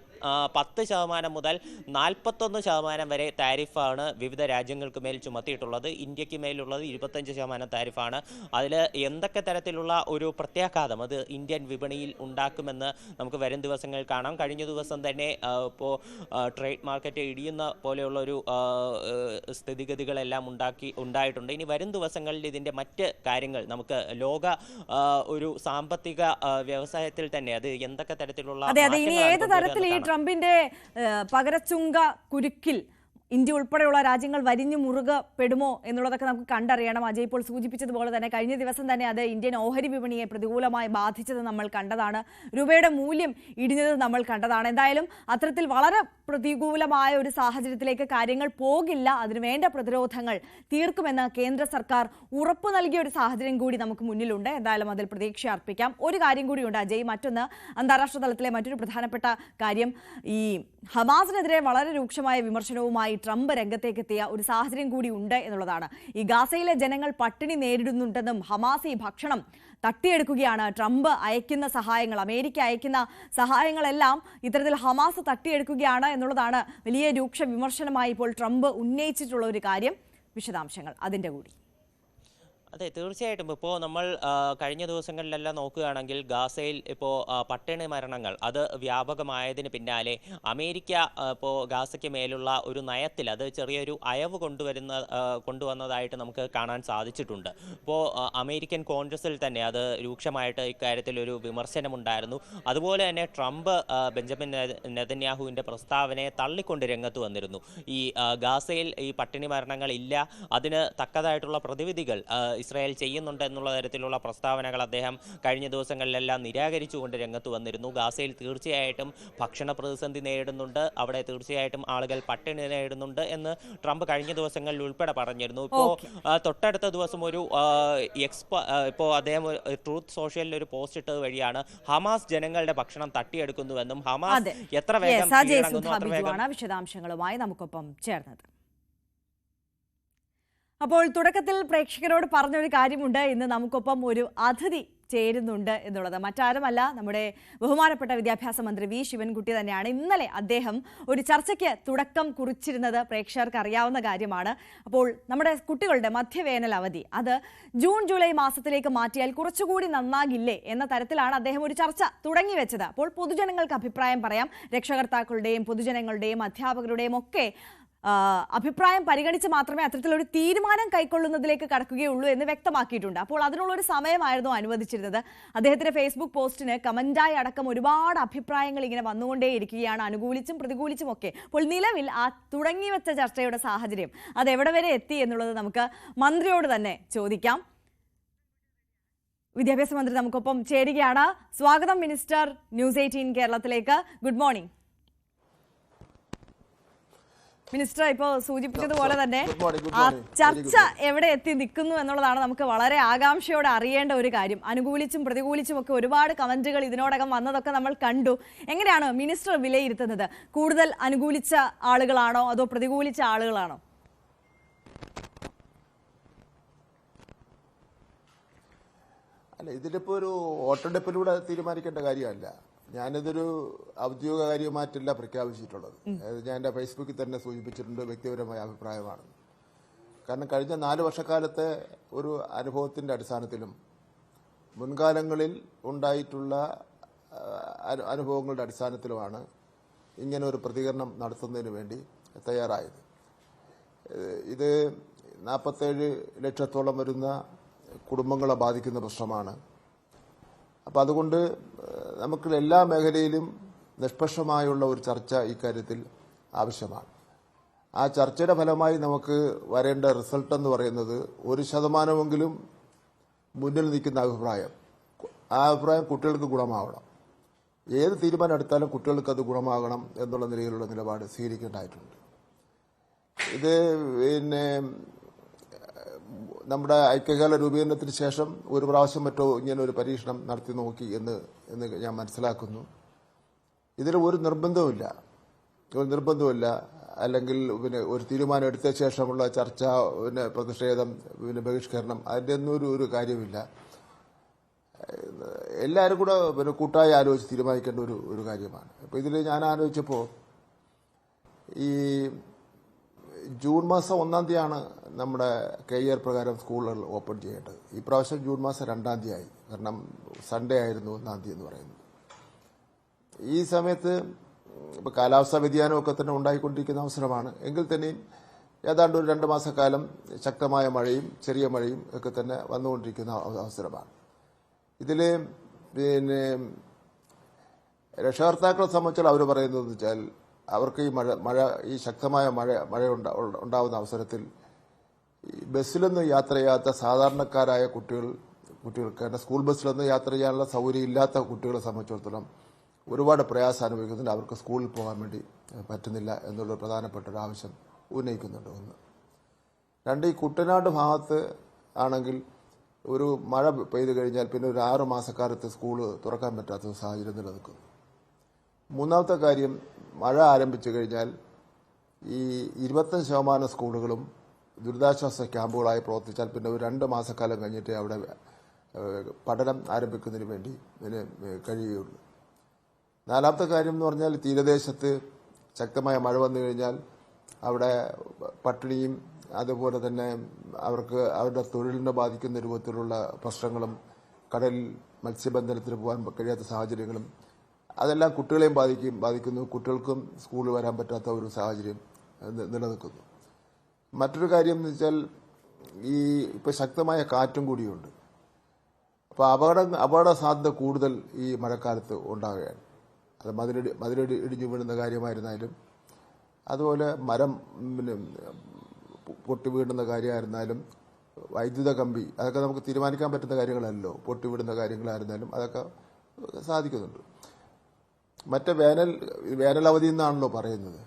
10% മുതൽ 41% വരെ താരിഫാണ് വിവിധ രാജ്യങ്ങൾക്ക് മേൽ ചുമത്തിയിട്ടുള്ളത്. ഇന്ത്യക്ക് മേലുള്ളത് 25% താരിഫാണ്. അതിൽ എന്തൊക്കെ തരത്തിലുള്ള ഒരു പ്രത്യാഘാതം അത് ഇന്ത്യൻ വിപണിയിൽ ഉണ്ടാക്കുമെന്ന് നമുക്ക് വരും ദിവസങ്ങളിൽ കാണാം. കഴിഞ്ഞ ദിവസം തന്നെ ഇപ്പോൾ ട്രേഡ് മാർക്കറ്റ് ഇടിയുന്ന പോലെയുള്ള ഒരു സ്ഥിതിഗതികളെല്ലാം ഉണ്ടായിട്ടുണ്ട്. ഇനി വരും ദിവസങ്ങളിൽ ഇതിൻ്റെ മറ്റ് കാര്യങ്ങൾ നമുക്ക് ഒരു സാമ്പത്തിക വ്യവസായത്തിൽ തന്നെ അത് എന്തൊക്കെ തരത്തിലുള്ള ഇനി ഏത് തരത്തിൽ ഈ ട്രംപിന്റെ പകരച്ചുങ്ക കുരുക്കിൽ ഇന്ത്യ ഉൾപ്പെടെയുള്ള രാജ്യങ്ങൾ വരിഞ്ഞു മുറുകപ്പെടുമോ എന്നുള്ളതൊക്കെ നമുക്ക് കണ്ടറിയണം. അജയ് ഇപ്പോൾ സൂചിപ്പിച്ചതുപോലെ തന്നെ കഴിഞ്ഞ ദിവസം തന്നെ അത് ഇന്ത്യൻ ഓഹരി വിപണിയെ പ്രതികൂലമായി ബാധിച്ചത് നമ്മൾ കണ്ടതാണ്. രൂപയുടെ മൂല്യം ഇടിഞ്ഞത് നമ്മൾ കണ്ടതാണ്. എന്തായാലും അത്തരത്തിൽ വളരെ പ്രതികൂലമായ ഒരു സാഹചര്യത്തിലേക്ക് കാര്യങ്ങൾ പോകില്ല. അതിനുവേണ്ട പ്രതിരോധങ്ങൾ തീർക്കുമെന്ന് കേന്ദ്ര സർക്കാർ ഉറപ്പു നൽകിയ ഒരു സാഹചര്യം കൂടി നമുക്ക് മുന്നിലുണ്ട്. എന്തായാലും അതിൽ പ്രതീക്ഷ അർപ്പിക്കാം. ഒരു കാര്യം കൂടിയുണ്ട് അജയ്, മറ്റൊന്ന് അന്താരാഷ്ട്ര തലത്തിലെ മറ്റൊരു പ്രധാനപ്പെട്ട കാര്യം, ഈ ഹമാസിനെതിരെ വളരെ രൂക്ഷമായ വിമർശനവുമായി ട്രംപ് രംഗത്തേക്കെത്തിയ ഒരു സാഹചര്യം കൂടി ഉണ്ട് എന്നുള്ളതാണ്. ഈ ഗാസയിലെ ജനങ്ങൾ പട്ടിണി നേരിടുന്നുണ്ടെന്നും ഹമാസ് ഈ ഭക്ഷണം തട്ടിയെടുക്കുകയാണ്, ട്രംപ് അയക്കുന്ന സഹായങ്ങൾ, അമേരിക്ക അയക്കുന്ന സഹായങ്ങളെല്ലാം ഇത്തരത്തിൽ ഹമാസ് തട്ടിയെടുക്കുകയാണ് എന്നുള്ളതാണ് വലിയ രൂക്ഷ വിമർശനമായി ഇപ്പോൾ ട്രംപ് ഉന്നയിച്ചിട്ടുള്ള ഒരു കാര്യം. വിശദാംശങ്ങൾ അതിൻ്റെ കൂടി. അതെ, തീർച്ചയായിട്ടും. ഇപ്പോൾ നമ്മൾ കഴിഞ്ഞ ദിവസങ്ങളിലെല്ലാം നോക്കുകയാണെങ്കിൽ ഗാസയിൽ ഇപ്പോൾ പട്ടിണി മരണങ്ങൾ അത് വ്യാപകമായതിന് പിന്നാലെ അമേരിക്ക ഇപ്പോൾ ഗാസയ്ക്ക് മേലുള്ള ഒരു നയത്തിൽ അത് ചെറിയൊരു അയവ് കൊണ്ടുവന്നതായിട്ട് നമുക്ക് കാണാൻ സാധിച്ചിട്ടുണ്ട്. ഇപ്പോൾ അമേരിക്കൻ കോൺഗ്രസിൽ തന്നെ അത് രൂക്ഷമായിട്ട് ഇക്കാര്യത്തിൽ ഒരു വിമർശനമുണ്ടായിരുന്നു. അതുപോലെ തന്നെ ട്രംപ് ബെഞ്ചമിൻ നെതന്യാഹുവിൻ്റെ പ്രസ്താവനയെ തള്ളിക്കൊണ്ട് രംഗത്ത് വന്നിരുന്നു. ഈ ഗാസയിൽ ഈ പട്ടിണി മരണങ്ങൾ ഇല്ല, അതിന് തക്കതായിട്ടുള്ള പ്രതിവിധികൾ ഇസ്രായേൽ ചെയ്യുന്നുണ്ട് എന്നുള്ള തരത്തിലുള്ള പ്രസ്താവനകൾ അദ്ദേഹം കഴിഞ്ഞ ദിവസങ്ങളിലെല്ലാം നിരാകരിച്ചുകൊണ്ട് രംഗത്ത് വന്നിരുന്നു. ഗാസയിൽ തീർച്ചയായിട്ടും ഭക്ഷണ പ്രതിസന്ധി നേരിടുന്നുണ്ട്, അവിടെ തീർച്ചയായിട്ടും ആളുകൾ പട്ടിണി നേരിടുന്നുണ്ട് എന്ന് ട്രംപ് കഴിഞ്ഞ ദിവസങ്ങളിൽ ഉൾപ്പെടെ പറഞ്ഞിരുന്നു. ഇപ്പോൾ തൊട്ടടുത്ത ദിവസം ഒരു ഇപ്പോൾ അദ്ദേഹം ട്രൂത്ത് സോഷ്യലിൽ ഒരു പോസ്റ്റ് ഇട്ടത് വഴിയാണ് ഹമാസ് ജനങ്ങളുടെ ഭക്ഷണം തട്ടിയെടുക്കുന്നുവെന്നും ഹമാസ് എത്ര വേഗം വിശദാംശങ്ങളുമായി നമുക്കൊപ്പം ചേർന്നത്. അപ്പോൾ തുടക്കത്തിൽ പ്രേക്ഷകരോട് പറഞ്ഞൊരു കാര്യമുണ്ട്, ഇന്ന് നമുക്കൊപ്പം ഒരു അതിഥി ചേരുന്നുണ്ട് എന്നുള്ളത്. മറ്റാരുമല്ല, നമ്മുടെ ബഹുമാനപ്പെട്ട വിദ്യാഭ്യാസ മന്ത്രി വി ശിവൻകുട്ടി തന്നെയാണ്. ഇന്നലെ അദ്ദേഹം ഒരു ചർച്ചയ്ക്ക് തുടക്കം കുറിച്ചിരുന്നത് പ്രേക്ഷകർക്ക് അറിയാവുന്ന കാര്യമാണ്. അപ്പോൾ നമ്മുടെ കുട്ടികളുടെ മധ്യവേനൽ അവധി അത് ജൂൺ ജൂലൈ മാസത്തിലേക്ക് മാറ്റിയാൽ കുറച്ചുകൂടി നന്നാകില്ലേ എന്ന തരത്തിലാണ് അദ്ദേഹം ഒരു ചർച്ച തുടങ്ങി വെച്ചത്. അപ്പോൾ പൊതുജനങ്ങൾക്ക് അഭിപ്രായം പറയാം. രക്ഷകർത്താക്കളുടെയും പൊതുജനങ്ങളുടെയും അധ്യാപകരുടെയും ഒക്കെ അഭിപ്രായം പരിഗണിച്ച് മാത്രമേ അത്തരത്തിലൊരു തീരുമാനം കൈക്കൊള്ളുന്നതിലേക്ക് കടക്കുകയുള്ളൂ എന്ന് വ്യക്തമാക്കിയിട്ടുണ്ട്. അപ്പോൾ അതിനുള്ളൊരു സമയമായിരുന്നു അനുവദിച്ചിരുന്നത്. അദ്ദേഹത്തിന്റെ ഫേസ്ബുക്ക് പോസ്റ്റിന് കമന്റായി അടക്കം ഒരുപാട് അഭിപ്രായങ്ങൾ ഇങ്ങനെ വന്നുകൊണ്ടേയിരിക്കുകയാണ്, അനുകൂലിച്ചും പ്രതികൂലിച്ചും ഒക്കെ. അപ്പോൾ നിലവിൽ ആ തുടങ്ങിവെച്ച ചർച്ചയുടെ സാഹചര്യം അത് എവിടെ വരെ എത്തി എന്നുള്ളത് നമുക്ക് മന്ത്രിയോട് തന്നെ ചോദിക്കാം. വിദ്യാഭ്യാസ മന്ത്രി നമുക്കൊപ്പം ചേരുകയാണ്. സ്വാഗതം മിനിസ്റ്റർ ന്യൂസ് 18 കേരളത്തിലേക്ക്. Good morning minister. ഇപ്പോൾ സൂചിപ്പിച്ചതുപോലെ തന്നെ ആ ചർച്ച എവിടെ എത്തി നിൽക്കുന്നു എന്നുള്ളതാണ് നമുക്ക് വളരെ ആകാംക്ഷയോടെ അറിയേണ്ട ഒരു കാര്യം. അനുകൂലിച്ചും പ്രതികൂലിച്ചും ഒക്കെ ഒരുപാട് കമന്റുകൾ ഇതിനോടകം വന്നതൊക്കെ നമ്മൾ കണ്ടു. എങ്ങനെയാണ് മിനിസ്റ്റർ വിലയിരുത്തുന്നത്? കൂടുതൽ അനുകൂലിച്ച ആളുകളാണോ അതോ പ്രതികൂലിച്ച ആളുകളാണോ? അല്ല, ഇതിലിപ്പോൾ ഒരു വോട്ടെടുപ്പിലൂടെ തീരുമാനിക്കേണ്ട കാര്യമല്ല. ഞാനിതൊരു ഔദ്യോഗിക കാര്യമായിട്ടല്ല പ്രഖ്യാപിച്ചിട്ടുള്ളത്. ഞാൻ എൻ്റെ ഫേസ്ബുക്കിൽ തന്നെ സൂചിപ്പിച്ചിട്ടുണ്ട്, വ്യക്തിപരമായ അഭിപ്രായമാണ്. കാരണം കഴിഞ്ഞ 4 വർഷക്കാലത്തെ ഒരു അനുഭവത്തിൻ്റെ അടിസ്ഥാനത്തിലും മുൻകാലങ്ങളിൽ ഉണ്ടായിട്ടുള്ള അനുഭവങ്ങളുടെ അടിസ്ഥാനത്തിലുമാണ് ഇങ്ങനെ ഒരു പ്രതികരണം നടത്തുന്നതിന് വേണ്ടി തയ്യാറായത്. ഇത് 47 ലക്ഷത്തോളം വരുന്ന കുടുംബങ്ങളെ ബാധിക്കുന്ന പ്രശ്നമാണ്. അപ്പം അതുകൊണ്ട് നമുക്ക് എല്ലാ മേഖലയിലും നിഷ്പക്ഷമായുള്ള ഒരു ചർച്ച ഇക്കാര്യത്തിൽ ആവശ്യമാണ്. ആ ചർച്ചയുടെ ഫലമായി നമുക്ക് വരേണ്ട റിസൾട്ട് എന്ന് പറയുന്നത് 1% മുന്നിൽ നിൽക്കുന്ന അഭിപ്രായം. ആ അഭിപ്രായം കുട്ടികൾക്ക് ഗുണമാവണം. ഏത് തീരുമാനം എടുത്താലും കുട്ടികൾക്ക് അത് ഗുണമാകണം എന്നുള്ള നിലയിലുള്ള നിലപാട് സ്വീകരിക്കേണ്ടതായിട്ടുണ്ട്. ഇത് നമ്മുടെ ഐക്യകേരള രൂപീകരണത്തിന് ശേഷം ഒരു പ്രാവശ്യം മറ്റോ ഇങ്ങനെ ഒരു പരീക്ഷണം നടത്തി നോക്കി എന്ന് ഞാൻ മനസ്സിലാക്കുന്നു. ഇതിൽ ഒരു നിർബന്ധവുമില്ല. അല്ലെങ്കിൽ ഒരു തീരുമാനം എടുത്ത ശേഷമുള്ള ചർച്ച, പ്രതിഷേധം, ബഹിഷ്കരണം, അതിൻ്റെ ഒന്നും ഒരു കാര്യമില്ല. എല്ലാവരും കൂടെ കൂട്ടായി ആലോചിച്ച് തീരുമാനിക്കേണ്ട ഒരു കാര്യമാണ്. അപ്പോൾ ഇതിൽ ഞാൻ ആലോചിച്ചപ്പോൾ ഈ ജൂൺ മാസം 1-ാം തീയതിയാണ് നമ്മുടെ KER പ്രകാരം സ്കൂളുകൾ ഓപ്പൺ ചെയ്യേണ്ടത്. ഈ പ്രാവശ്യം ജൂൺ മാസം 2-ാം തീയതി ആയി. കാരണം സൺഡേ ആയിരുന്നു 1-ാം തീയതി എന്ന് പറയുന്നത്. ഈ സമയത്ത് ഇപ്പോൾ കാലാവസ്ഥാ വ്യതിയാനമൊക്കെ തന്നെ ഉണ്ടായിക്കൊണ്ടിരിക്കുന്ന അവസരമാണ്. എങ്കിൽ തന്നെയും ഏതാണ്ട് ഒരു 2 മാസക്കാലം ശക്തമായ മഴയും ചെറിയ മഴയും ഒക്കെ തന്നെ വന്നുകൊണ്ടിരിക്കുന്ന അവസരമാണ്. ഇതിൽ രക്ഷകർത്താക്കളെ സംബന്ധിച്ചാൽ അവർ പറയുന്നത് വെച്ചാൽ അവർക്ക് ഈ ശക്തമായ മഴ ഉണ്ടാവുന്ന അവസരത്തിൽ ബസ്സിലൊന്നും യാത്ര ചെയ്യാത്ത സാധാരണക്കാരായ കുട്ടികൾക്ക് സ്കൂൾ ബസ്സിലൊന്നും യാത്ര ചെയ്യാനുള്ള സൗകര്യം ഇല്ലാത്ത കുട്ടികളെ സംബന്ധിച്ചിടത്തോളം ഒരുപാട് പ്രയാസം അനുഭവിക്കുന്നുണ്ട്. അവർക്ക് സ്കൂളിൽ പോകാൻ വേണ്ടി പറ്റുന്നില്ല എന്നുള്ള പ്രധാനപ്പെട്ട ഒരു ആവശ്യം ഉന്നയിക്കുന്നുണ്ട്. 1. ഈ കുട്ടനാട് ഭാഗത്ത് ആണെങ്കിൽ ഒരു മഴ പെയ്തു കഴിഞ്ഞാൽ പിന്നെ ഒരു 6 മാസക്കാലത്ത് സ്കൂള് തുറക്കാൻ പറ്റാത്ത സാഹചര്യം നിലനിൽക്കുന്നു. 3-ാമത്തെ കാര്യം, മഴ ആരംഭിച്ചു കഴിഞ്ഞാൽ ഈ 25% സ്കൂളുകളും ദുരിതാശ്വാസ ക്യാമ്പുകളായി പ്രവർത്തിച്ചാൽ പിന്നെ ഒരു 2 മാസക്കാലം കഴിഞ്ഞിട്ട് അവിടെ പഠനം ആരംഭിക്കുന്നതിന് വേണ്ടി കഴിയുകയുള്ളൂ. 4-ാമത്തെ കാര്യം എന്ന് പറഞ്ഞാൽ തീരദേശത്ത് ശക്തമായ മഴ വന്നു കഴിഞ്ഞാൽ അവിടെ പട്ടിണിയും അതുപോലെ തന്നെ അവർക്ക് അവരുടെ തൊഴിലിനെ ബാധിക്കുന്ന രൂപത്തിലുള്ള പ്രശ്നങ്ങളും കടലിൽ മത്സ്യബന്ധനത്തിന് പോകാൻ കഴിയാത്ത സാഹചര്യങ്ങളും അതെല്ലാം കുട്ടികളെയും ബാധിക്കുന്നു. കുട്ടികൾക്കും സ്കൂളിൽ വരാൻ പറ്റാത്ത ഒരു സാഹചര്യം നിലനിൽക്കുന്നു. മറ്റൊരു കാര്യം എന്ന് വെച്ചാൽ ഇപ്പോൾ ശക്തമായ കാറ്റും കൂടിയുണ്ട്. അപ്പോൾ അപകട സാധ്യത കൂടുതൽ ഈ മഴക്കാലത്ത് ഉണ്ടാവുകയാണ്. അത് മതിലടി ഇടിഞ്ഞു വീഴുന്ന കാര്യമായിരുന്നാലും അതുപോലെ മരം പൊട്ടി വീഴുന്ന കാര്യമായിരുന്നാലും വൈദ്യുത കമ്പി അതൊക്കെ നമുക്ക് തീരുമാനിക്കാൻ പറ്റുന്ന കാര്യങ്ങളല്ലോ. പൊട്ടി വീഴുന്ന കാര്യങ്ങളായിരുന്നാലും അതൊക്കെ സാധിക്കുന്നുണ്ട്. മറ്റേ വേനലവധി എന്നാണല്ലോ പറയുന്നത്.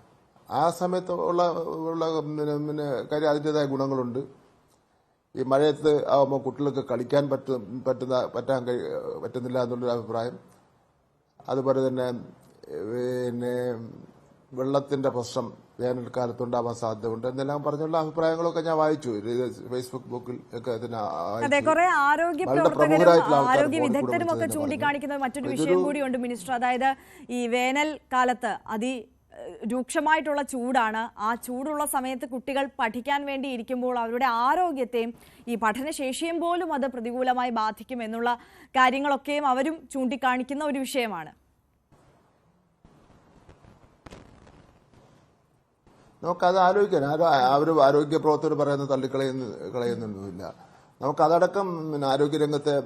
ആ സമയത്ത് ഉള്ള കാര്യം അതിൻ്റെതായ ഗുണങ്ങളുണ്ട്. ഈ മഴയത്ത് ആകുമ്പോൾ കുട്ടികൾക്ക് കളിക്കാൻ പറ്റുന്നില്ല എന്നുള്ളൊരു അഭിപ്രായം. അതുപോലെ തന്നെ വെള്ളത്തിന്റെ പ്രശ്നം വേനൽക്കാലത്തുണ്ടാവാൻ സാധ്യതയുണ്ട് എന്നെല്ലാം പറഞ്ഞുള്ള അഭിപ്രായങ്ങളൊക്കെ ഞാൻ വായിച്ചു ഫേസ്ബുക്ക് ബുക്കിൽ ഒക്കെ. അതെ, കുറെ ആരോഗ്യ പ്രവർത്തകരും ആരോഗ്യ വിദഗ്ധരും ഒക്കെ ചൂണ്ടിക്കാണിക്കുന്ന മറ്റൊരു വിഷയം കൂടിയുണ്ട് മിനിസ്റ്റർ. അതായത് ഈ വേനൽക്കാലത്ത് രൂക്ഷമായിട്ടുള്ള ചൂടാണ്. ആ ചൂടുള്ള സമയത്ത് കുട്ടികൾ പഠിക്കാൻ വേണ്ടി ഇരിക്കുമ്പോൾ അവരുടെ ആരോഗ്യത്തെയും ഈ പഠനശേഷിയും പോലും അത് പ്രതികൂലമായി ബാധിക്കും എന്നുള്ള കാര്യങ്ങളൊക്കെയും അവരും ചൂണ്ടിക്കാണിക്കുന്ന ഒരു വിഷയമാണ്. നമുക്കത് ആലോചിക്കാൻ അവർ ആരോഗ്യ പ്രവർത്തകർ പറയുന്നത് കളയുന്നൊന്നുമില്ല. നമുക്കതടക്കം ആരോഗ്യരംഗത്തെ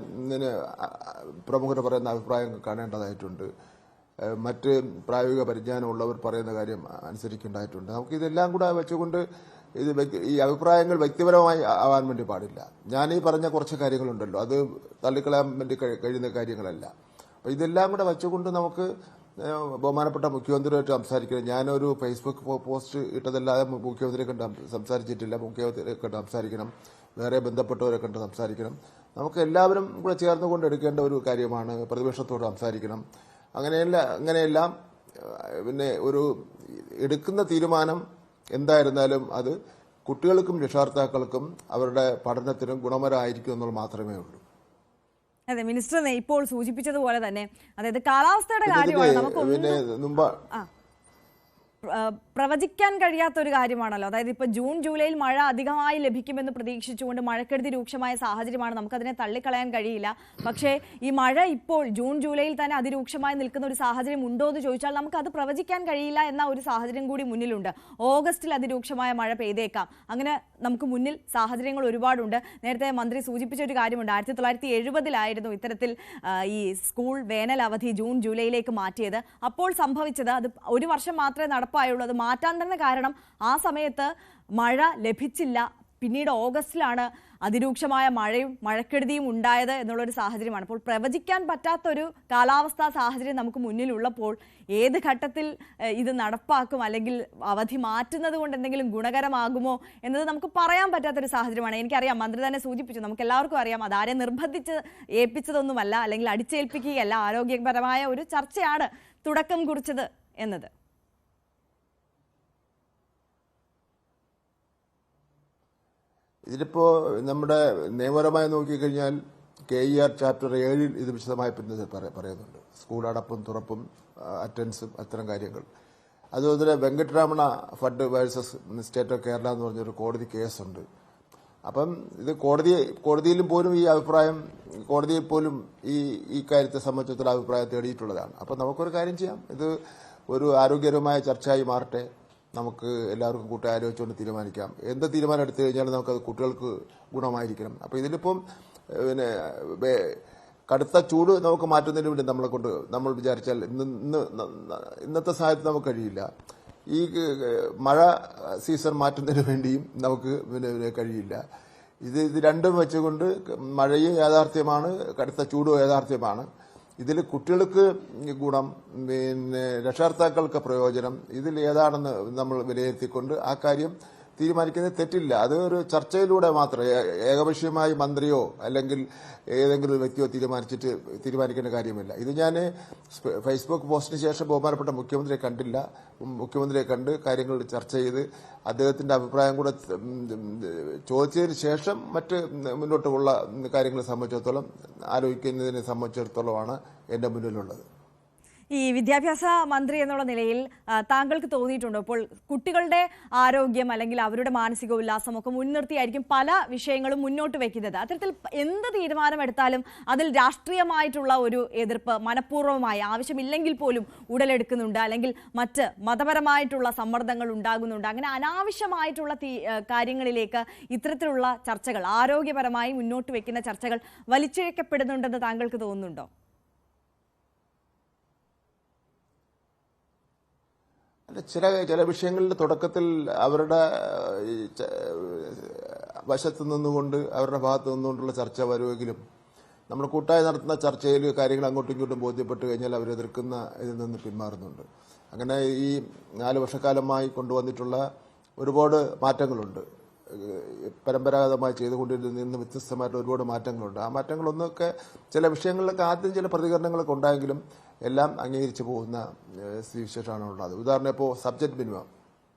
പ്രമുഖർ പറയുന്ന അഭിപ്രായം കാണേണ്ടതായിട്ടുണ്ട്. മറ്റ് പ്രായോഗിക പരിജ്ഞാനമുള്ളവർ പറയുന്ന കാര്യം അനുസരിക്കേണ്ടതായിട്ടുണ്ട്. നമുക്കിതെല്ലാം കൂടെ വെച്ചുകൊണ്ട് ഈ അഭിപ്രായങ്ങൾ വ്യക്തിപരമായി ആവാൻ വേണ്ടി പാടില്ല. ഞാനീ പറഞ്ഞ കുറച്ച് കാര്യങ്ങളുണ്ടല്ലോ, അത് തള്ളിക്കളയാൻ വേണ്ടി കഴിയുന്ന കാര്യങ്ങളല്ല. അപ്പോൾ ഇതെല്ലാം കൂടെ വെച്ചുകൊണ്ട് നമുക്ക് ബഹുമാനപ്പെട്ട മുഖ്യമന്ത്രിയായിട്ട് സംസാരിക്കണം. ഞാനൊരു ഫേസ്ബുക്ക് പോസ്റ്റ് ഇട്ടതല്ലാതെ മുഖ്യമന്ത്രിയെ കണ്ട് സംസാരിച്ചിട്ടില്ല. മുഖ്യമന്ത്രിയെ കണ്ട് സംസാരിക്കണം, വേറെ ബന്ധപ്പെട്ടവരെ കണ്ട് സംസാരിക്കണം. നമുക്ക് എല്ലാവരും കൂടെ ചേർന്നുകൊണ്ട് എടുക്കേണ്ട ഒരു കാര്യമാണ്. പ്രതിപക്ഷത്തോട് സംസാരിക്കണം. അങ്ങനെയെല്ലാം പിന്നെ ഒരു എടുക്കുന്ന തീരുമാനം എന്തായിരുന്നാലും അത് കുട്ടികൾക്കും രക്ഷകർത്താക്കൾക്കും അവരുടെ പഠനത്തിനും ഗുണപരമായിരിക്കും എന്നുള്ളത് മാത്രമേ ഉള്ളൂ. അതെ, മിനിസ്റ്റർ ഇപ്പോൾ സൂചിപ്പിച്ചതുപോലെ തന്നെ അതായത് കാലാവസ്ഥയുടെ കാര്യമാണ് നമുക്ക് പ്രവചിക്കാൻ കഴിയാത്ത ഒരു കാര്യമാണല്ലോ. അതായത് ഇപ്പോൾ ജൂൺ ജൂലൈയിൽ മഴ അധികമായി ലഭിക്കുമെന്ന് പ്രതീക്ഷിച്ചുകൊണ്ട് മഴക്കെടുതി രൂക്ഷമായ സാഹചര്യമാണ്. നമുക്കതിനെ തള്ളിക്കളയാൻ കഴിയില്ല. പക്ഷേ ഈ മഴ ഇപ്പോൾ ജൂൺ ജൂലൈയിൽ തന്നെ അതിരൂക്ഷമായി നിൽക്കുന്ന ഒരു സാഹചര്യം ഉണ്ടോ എന്ന് ചോദിച്ചാൽ നമുക്കത് പ്രവചിക്കാൻ കഴിയില്ല എന്ന ഒരു സാഹചര്യം കൂടി മുന്നിലുണ്ട്. ഓഗസ്റ്റിൽ അതിരൂക്ഷമായ മഴ പെയ്തേക്കാം. അങ്ങനെ നമുക്ക് മുന്നിൽ സാഹചര്യങ്ങൾ ഒരുപാടുണ്ട്. നേരത്തെ മന്ത്രി സൂചിപ്പിച്ച ഒരു കാര്യമുണ്ട്. 1970 ഇത്തരത്തിൽ ഈ സ്കൂൾ വേനൽ അവധി ജൂൺ ജൂലൈയിലേക്ക് മാറ്റിയത്. അപ്പോൾ സംഭവിച്ചത് അത് ഒരു വർഷം മാത്രമേ നടപ്പായുള്ളൂ. അത് മാറ്റാൻ തന്നെ കാരണം ആ സമയത്ത് മഴ ലഭിച്ചില്ല. പിന്നീട് ഓഗസ്റ്റിലാണ് അതിരൂക്ഷമായ മഴയും മഴക്കെടുതിയും ഉണ്ടായത് എന്നുള്ളൊരു സാഹചര്യമാണ്. അപ്പോൾ പ്രവചിക്കാൻ പറ്റാത്തൊരു കാലാവസ്ഥാ സാഹചര്യം നമുക്ക് മുന്നിലുള്ളപ്പോൾ ഏത് ഘട്ടത്തിൽ ഇത് നടപ്പാക്കും അല്ലെങ്കിൽ അവധി മാറ്റുന്നത് കൊണ്ട് എന്തെങ്കിലും ഗുണകരമാകുമോ എന്നത് നമുക്ക് പറയാൻ പറ്റാത്തൊരു സാഹചര്യമാണ്. എനിക്കറിയാം, മന്ത്രി തന്നെ സൂചിപ്പിച്ചു, നമുക്ക് എല്ലാവർക്കും അറിയാം അതാരെ നിർബന്ധിച്ച് ഏൽപ്പിച്ചതൊന്നുമല്ല, അല്ലെങ്കിൽ അടിച്ചേൽപ്പിക്കുകയല്ല, ആരോഗ്യപരമായ ഒരു ചർച്ചയാണ് തുടക്കം കുറിച്ചത് എന്നത്. ഇതിലിപ്പോൾ നമ്മുടെ നിയമപരമായി നോക്കിക്കഴിഞ്ഞാൽ KER ചാപ്റ്റർ 7 ഇത് വിശദമായി പറയുന്നുണ്ട്. സ്കൂൾ അടപ്പും തുറപ്പും അറ്റൻഡൻസും അത്തരം കാര്യങ്ങൾ. അതുപോലെ Venkataramana fund versus state of Kerala എന്ന് പറഞ്ഞൊരു കോടതി കേസുണ്ട്. അപ്പം ഇത് കോടതിയിലും പോലും ഈ അഭിപ്രായം കോടതിയിൽ പോലും ഈ കാര്യത്തെ സംബന്ധിച്ചിടത്തോളം അഭിപ്രായം തേടിയിട്ടുള്ളതാണ്. അപ്പം നമുക്കൊരു കാര്യം ചെയ്യാം, ഇത് ഒരു ആരോഗ്യകരമായ ചർച്ചയായി മാറട്ടെ. നമുക്ക് എല്ലാവർക്കും കൂട്ടി ആലോചിച്ചുകൊണ്ട് തീരുമാനിക്കാം. എന്ത് തീരുമാനം എടുത്തു കഴിഞ്ഞാലും നമുക്കത് കുട്ടികൾക്ക് ഗുണമായിരിക്കണം. അപ്പോൾ ഇതിലിപ്പം കടുത്ത ചൂട് നമുക്ക് മാറ്റുന്നതിന് വേണ്ടി നമ്മൾ വിചാരിച്ചാൽ ഇന്നത്തെ സാഹചര്യത്തിൽ നമുക്ക് കഴിയില്ല. ഈ മഴ സീസൺ മാറ്റുന്നതിന് വേണ്ടിയും നമുക്ക് കഴിയില്ല. ഇത് രണ്ടും വെച്ചുകൊണ്ട് മഴയും യാഥാർത്ഥ്യമാണ്, കടുത്ത ചൂടും യാഥാർത്ഥ്യമാണ്. ഇതിൽ കുട്ടികൾക്ക് ഗുണം, രക്ഷകർത്താക്കൾക്ക് പ്രയോജനം, ഇതിൽ ഏതാണെന്ന് നമ്മൾ വിലയിരുത്തിക്കൊണ്ട് ആ കാര്യം തീരുമാനിക്കുന്നത് തെറ്റില്ല. അത് ഒരു ചർച്ചയിലൂടെ മാത്രം ഏകപക്ഷീയമായി മന്ത്രിയോ അല്ലെങ്കിൽ ഏതെങ്കിലും ഒരു വ്യക്തിയോ തീരുമാനിക്കേണ്ട കാര്യമില്ല. ഇത് ഞാൻ ഫേസ്ബുക്ക് പോസ്റ്റിന് ശേഷം ബഹുമാനപ്പെട്ട മുഖ്യമന്ത്രിയെ കണ്ടില്ല. മുഖ്യമന്ത്രിയെ കണ്ട് കാര്യങ്ങൾ ചർച്ച ചെയ്ത് അദ്ദേഹത്തിന്റെ അഭിപ്രായം കൂടെ ചോദിച്ചതിന് ശേഷം മറ്റ് മുന്നോട്ടുള്ള കാര്യങ്ങളെ സംബന്ധിച്ചിടത്തോളം ആലോചിക്കുന്നതിനെ സംബന്ധിച്ചിടത്തോളമാണ് എൻ്റെ മുന്നിലുള്ളത്. ഈ വിദ്യാഭ്യാസ മന്ത്രി എന്നുള്ള നിലയിൽ താങ്കൾക്ക് തോന്നിയിട്ടുണ്ടോ ഇപ്പോൾ കുട്ടികളുടെ ആരോഗ്യം അല്ലെങ്കിൽ അവരുടെ മാനസിക ഉല്ലാസം ഒക്കെ മുൻനിർത്തിയായിരിക്കും പല വിഷയങ്ങളും മുന്നോട്ട് വെക്കുന്നത്. അത്തരത്തിൽ എന്ത് തീരുമാനമെടുത്താലും അതിൽ രാഷ്ട്രീയമായിട്ടുള്ള ഒരു എതിർപ്പ് മനഃപൂർവ്വമായി ആവശ്യമില്ലെങ്കിൽ പോലും ഉടലെടുക്കുന്നുണ്ട്, അല്ലെങ്കിൽ മറ്റ് മതപരമായിട്ടുള്ള സമ്മർദ്ദങ്ങൾ ഉണ്ടാകുന്നുണ്ട്. അങ്ങനെ അനാവശ്യമായിട്ടുള്ള കാര്യങ്ങളിലേക്ക് ഇത്തരത്തിലുള്ള ചർച്ചകൾ, ആരോഗ്യപരമായി മുന്നോട്ട് വെക്കുന്ന ചർച്ചകൾ വലിച്ചിഴക്കപ്പെടുന്നുണ്ടെന്ന് താങ്കൾക്ക് തോന്നുന്നുണ്ടോ? ചില വിഷയങ്ങളിൽ തുടക്കത്തിൽ അവരുടെ വശത്ത് നിന്നുകൊണ്ട് അവരുടെ ഭാഗത്ത് നിന്നുകൊണ്ടുള്ള ചർച്ച വരുമെങ്കിലും നമ്മൾ കൂട്ടായി നടത്തുന്ന ചർച്ചയിൽ കാര്യങ്ങൾ അങ്ങോട്ടും ഇങ്ങോട്ടും ബോധ്യപ്പെട്ട് കഴിഞ്ഞാൽ അവരെതിർക്കുന്ന ഇതിൽ നിന്ന് പിന്മാറുന്നുണ്ട്. അങ്ങനെ ഈ 4 വർഷക്കാലമായി കൊണ്ടുവന്നിട്ടുള്ള ഒരുപാട് മാറ്റങ്ങളുണ്ട്. പരമ്പരാഗതമായി ചെയ്തുകൊണ്ടിരുന്നതിൽ നിന്ന് വ്യത്യസ്തമായിട്ട് ഒരുപാട് മാറ്റങ്ങളുണ്ട്. ആ മാറ്റങ്ങളൊന്നൊക്കെ ചില വിഷയങ്ങളിലൊക്കെ ആദ്യം ചില പ്രതികരണങ്ങളൊക്കെ ഉണ്ടായെങ്കിലും എല്ലാം അംഗീകരിച്ചു പോകുന്ന സ്ഥിതിവിശേഷമാണ് ഉള്ളത്. ഉദാഹരണം ഇപ്പോൾ സബ്ജക്ട് മിനിമം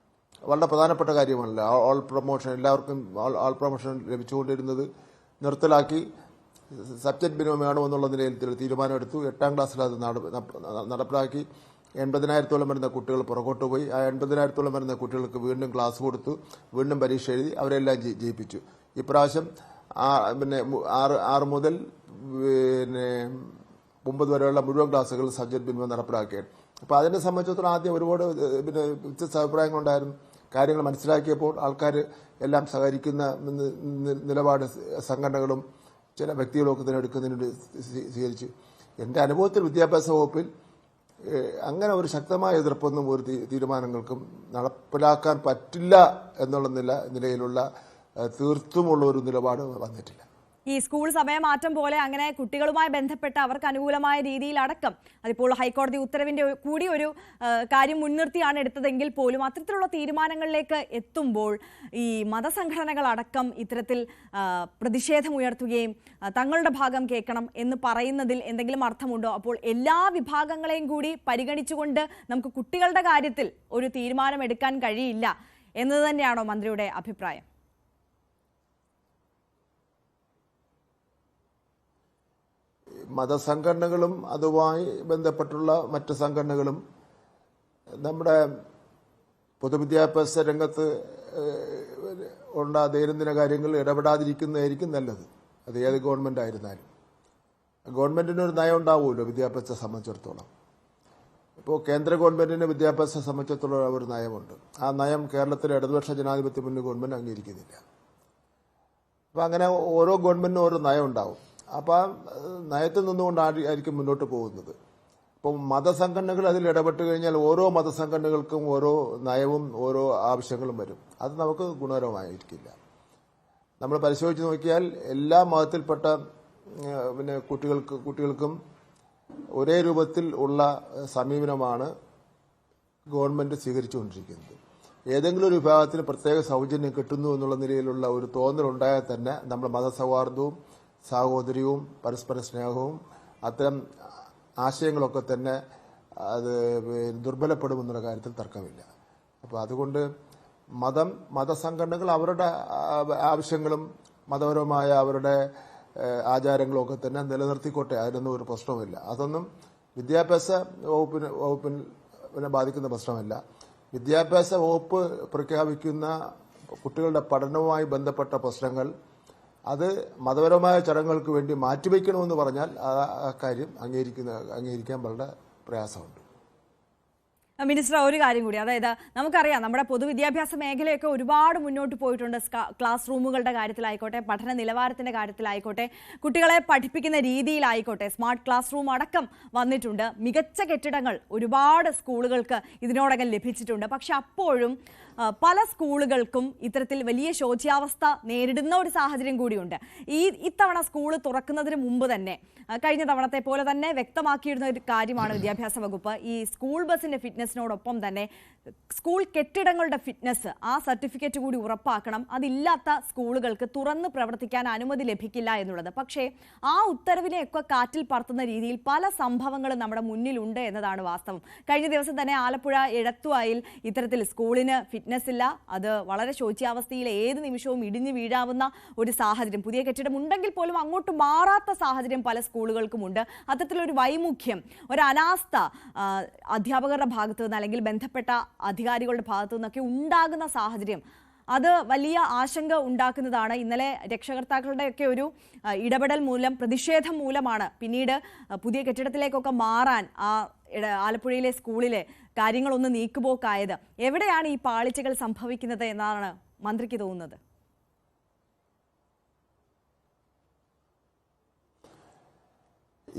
വളരെ പ്രധാനപ്പെട്ട കാര്യമാണല്ലോ. ഓൾ പ്രൊമോഷൻ എല്ലാവർക്കും ഓൾ പ്രൊമോഷൻ ലഭിച്ചുകൊണ്ടിരുന്നത് നിർത്തലാക്കി സബ്ജക്ട് മിനിമം വേണമെന്നുള്ള നിലയിൽ തീരുമാനമെടുത്തു. 8ാം ക്ലാസ്സിൽ അത് നടപ്പിലാക്കി. 80,000-ഓളം വരുന്ന കുട്ടികൾ പുറകോട്ട് പോയി. ആ 80,000-ഓളം വരുന്ന കുട്ടികൾക്ക് വീണ്ടും ക്ലാസ് കൊടുത്തു, വീണ്ടും പരീക്ഷ എഴുതി, അവരെല്ലാം ജയിപ്പിച്ചു. ഇപ്രാവശ്യം 6 മുതൽ 9 വരെയുള്ള മുഴുവൻ ക്ലാസ്സുകൾ സബ്ജക്ട് മിനിമം നടപ്പിലാക്കുകയാണ്. അപ്പോൾ അതിനെ സംബന്ധിച്ചിടത്തോളം ആദ്യം ഒരുപാട് വ്യത്യസ്ത അഭിപ്രായങ്ങളുണ്ടായിരുന്നു. കാര്യങ്ങൾ മനസ്സിലാക്കിയപ്പോൾ ആൾക്കാർ എല്ലാം സഹകരിക്കുന്ന നിലപാട് സംഘടനകളും ചില വ്യക്തികളൊക്കെ തന്നെ എടുക്കുന്നതിന് സ്വീകരിച്ചു. എൻ്റെ അനുഭവത്തിൽ വിദ്യാഭ്യാസ വകുപ്പിൽ അങ്ങനെ ഒരു ശക്തമായ എതിർപ്പൊന്നും ഒരു തീരുമാനങ്ങൾക്കും നടപ്പിലാക്കാൻ പറ്റില്ല എന്നുള്ള നിലയിലുള്ള തീർത്തുമുള്ള ഒരു നിലപാട് വന്നിട്ടില്ല. ഈ സ്കൂൾ സമയമാറ്റം പോലെ അങ്ങനെ കുട്ടികളുമായി ബന്ധപ്പെട്ട് അവർക്ക് അനുകൂലമായ രീതിയിൽ അടക്കം അതിപ്പോൾ ഹൈക്കോടതി ഉത്തരവിന്റെ കൂടി ഒരു കാര്യം മുൻനിർത്തിയാണ് എടുത്തതെങ്കിൽ പോലും അത്തരത്തിലുള്ള തീരുമാനങ്ങളിലേക്ക് എത്തുമ്പോൾ ഈ മതസംഘടനകളടക്കം ഇത്തരത്തിൽ പ്രതിഷേധമുയർത്തുകയും തങ്ങളുടെ ഭാഗം കേൾക്കണം എന്ന് പറയുന്നതിൽ എന്തെങ്കിലും അർത്ഥമുണ്ടോ? അപ്പോൾ എല്ലാ വിഭാഗങ്ങളെയും കൂടി പരിഗണിച്ചുകൊണ്ട് നമുക്ക് കുട്ടികളുടെ കാര്യത്തിൽ ഒരു തീരുമാനം എടുക്കാൻ കഴിയില്ല എന്നത് തന്നെയാണോ മന്ത്രിയുടെ അഭിപ്രായം? മതസംഘടനകളും അതുമായി ബന്ധപ്പെട്ടുള്ള മറ്റ് സംഘടനകളും നമ്മുടെ പൊതുവിദ്യാഭ്യാസ രംഗത്ത് ഉള്ള ദൈനംദിന കാര്യങ്ങളിൽ ഇടപെടാതിരിക്കുന്നതായിരിക്കും നല്ലത്. അത് ഏത് ഗവൺമെൻറ് ആയിരുന്നാലും ഗവൺമെൻറ്റിനൊരു നയം ഉണ്ടാവുമല്ലോ വിദ്യാഭ്യാസത്തെ സംബന്ധിച്ചിടത്തോളം. ഇപ്പോൾ കേന്ദ്ര ഗവൺമെൻറ്റിന് വിദ്യാഭ്യാസത്തെ സംബന്ധിച്ചിടത്തോളം ഒരു നയമുണ്ട്. ആ നയം കേരളത്തിലെ ഇടതുപക്ഷ ജനാധിപത്യ മുന്നണി ഗവൺമെൻറ് അംഗീകരിക്കുന്നില്ല. അപ്പോൾ അങ്ങനെ ഓരോ ഗവൺമെൻറ്റിനും ഓരോ നയം ഉണ്ടാവും. അപ്പോൾ ആ നയത്തിൽ നിന്നുകൊണ്ടായിരിക്കും മുന്നോട്ട് പോകുന്നത്. അപ്പം മതസംഘടനകൾ അതിൽ ഇടപെട്ട് കഴിഞ്ഞാൽ ഓരോ മതസംഘടനകൾക്കും ഓരോ നയവും ഓരോ ആവശ്യങ്ങളും വരും. അത് നമുക്ക് ഗുണകരമായിരിക്കില്ല. നമ്മൾ പരിശോധിച്ച് നോക്കിയാൽ എല്ലാ മതത്തിൽപ്പെട്ട കുട്ടികൾക്കും ഒരേ രൂപത്തിൽ ഉള്ള സമീപനമാണ് ഗവൺമെൻറ് സ്വീകരിച്ചുകൊണ്ടിരിക്കുന്നത്. ഏതെങ്കിലും ഒരു വിഭാഗത്തിന് പ്രത്യേക സൗജന്യം കിട്ടുന്നു എന്നുള്ള നിലയിലുള്ള ഒരു തോന്നലുണ്ടായാൽ തന്നെ നമ്മൾ മതസൗഹാർദ്ദവും സാഹോദര്യവും പരസ്പര സ്നേഹവും അത്തരം ആശയങ്ങളൊക്കെ തന്നെ അത് ദുർബലപ്പെടുമെന്നുള്ള കാര്യത്തിൽ തർക്കമില്ല. അപ്പോൾ അതുകൊണ്ട് മതസംഘടനകൾ അവരുടെ ആവശ്യങ്ങളും മതപരമായ അവരുടെ ആചാരങ്ങളൊക്കെ തന്നെ നിലനിർത്തിക്കോട്ടെ, അതിനൊന്നും ഒരു പ്രശ്നവുമില്ല. അതൊന്നും വിദ്യാഭ്യാസ വകുപ്പിനെ ബാധിക്കുന്ന പ്രശ്നമല്ല. വിദ്യാഭ്യാസ വകുപ്പ് പ്രഖ്യാപിക്കുന്ന കുട്ടികളുടെ പഠനവുമായി ബന്ധപ്പെട്ട പ്രശ്നങ്ങൾ അത് മതപരമായ ചടങ്ങുകൾക്ക് വേണ്ടി മാറ്റിവെക്കണമെന്ന് പറഞ്ഞാൽ ആ കാര്യം അംഗീകരിക്കാൻ വളരെ പ്രയാസമുണ്ട്. മിനിസ്റ്റർ, ഒരു കാര്യം കൂടി, അതായത് നമുക്കറിയാം നമ്മുടെ പൊതുവിദ്യാഭ്യാസ മേഖലയൊക്കെ ഒരുപാട് മുന്നോട്ട് പോയിട്ടുണ്ട്. ക്ലാസ് റൂമുകളുടെ കാര്യത്തിലായിക്കോട്ടെ, പഠന നിലവാരത്തിന്റെ കാര്യത്തിലായിക്കോട്ടെ, കുട്ടികളെ പഠിപ്പിക്കുന്ന രീതിയിലായിക്കോട്ടെ, സ്മാർട്ട് ക്ലാസ് റൂം അടക്കം വന്നിട്ടുണ്ട്. മികച്ച കെട്ടിടങ്ങൾ ഒരുപാട് സ്കൂളുകൾക്ക് ഇതിനോടകം ലഭിച്ചിട്ടുണ്ട്. പക്ഷെ അപ്പോഴും പല സ്കൂളുകൾക്കും ഇത്തരത്തിൽ വലിയ ശോച്യാവസ്ഥ നേരിടുന്ന ഒരു സാഹചര്യം കൂടിയുണ്ട്. ഇത്തവണ സ്കൂൾ തുറക്കുന്നതിന് മുമ്പ് തന്നെ കഴിഞ്ഞ തവണത്തെ പോലെ തന്നെ വ്യക്തമാക്കിയിരുന്ന ഒരു കാര്യമാണ് വിദ്യാഭ്യാസ വകുപ്പ്. ഈ സ്കൂൾ ബസിന്റെ ഫിറ്റ്നസിനോടൊപ്പം തന്നെ സ്കൂൾ കെട്ടിടങ്ങളുടെ ഫിറ്റ്നസ്, ആ സർട്ടിഫിക്കറ്റ് കൂടി ഉറപ്പാക്കണം. അതില്ലാത്ത സ്കൂളുകൾക്ക് തുറന്ന് പ്രവർത്തിക്കാൻ അനുമതി ലഭിക്കില്ല എന്നുള്ളത്. പക്ഷേ ആ ഉത്തരവിനെയൊക്കെ കാറ്റിൽ പറത്തുന്ന രീതിയിൽ പല സംഭവങ്ങളും നമ്മുടെ മുന്നിലുണ്ട് എന്നതാണ് വാസ്തവം. കഴിഞ്ഞ ദിവസം തന്നെ ആലപ്പുഴ എടത്തുവായിൽ ഇത്തരത്തിൽ സ്കൂളിന് ഫിറ്റ്നസ് ഇല്ല, അത് വളരെ ശോച്യാവസ്ഥയിൽ ഏത് നിമിഷവും ഇടിഞ്ഞു വീഴാവുന്ന ഒരു സാഹചര്യം, പുതിയ കെട്ടിടം ഉണ്ടെങ്കിൽ പോലും അങ്ങോട്ട് മാറാത്ത സാഹചര്യം പല സ്കൂളുകൾക്കുമുണ്ട്. അത്തരത്തിലൊരു വൈമുഖ്യം, ഒരു അനാസ്ഥ അധ്യാപകരുടെ ഭാഗത്തു നിന്ന് അല്ലെങ്കിൽ ബന്ധപ്പെട്ട അധികാരികളുടെ ഭാഗത്തു നിന്നൊക്കെ ഉണ്ടാകുന്ന സാഹചര്യം, അത് വലിയ ആശങ്ക ഉണ്ടാക്കുന്നതാണ്. ഇന്നലെ രക്ഷകർത്താക്കളുടെയൊക്കെ ഒരു ഇടപെടൽ മൂലം, പ്രതിഷേധം മൂലമാണ് പിന്നീട് പുതിയ കെട്ടിടത്തിലേക്കൊക്കെ മാറാൻ ആലപ്പുഴയിലെ സ്കൂളിലെ കാര്യങ്ങളൊന്ന് നീക്കുപോക്കായത്. എവിടെയാണ് ഈ പാളിച്ചകൾ സംഭവിക്കുന്നത് എന്നാണ് മന്ത്രിക്ക് തോന്നുന്നത്?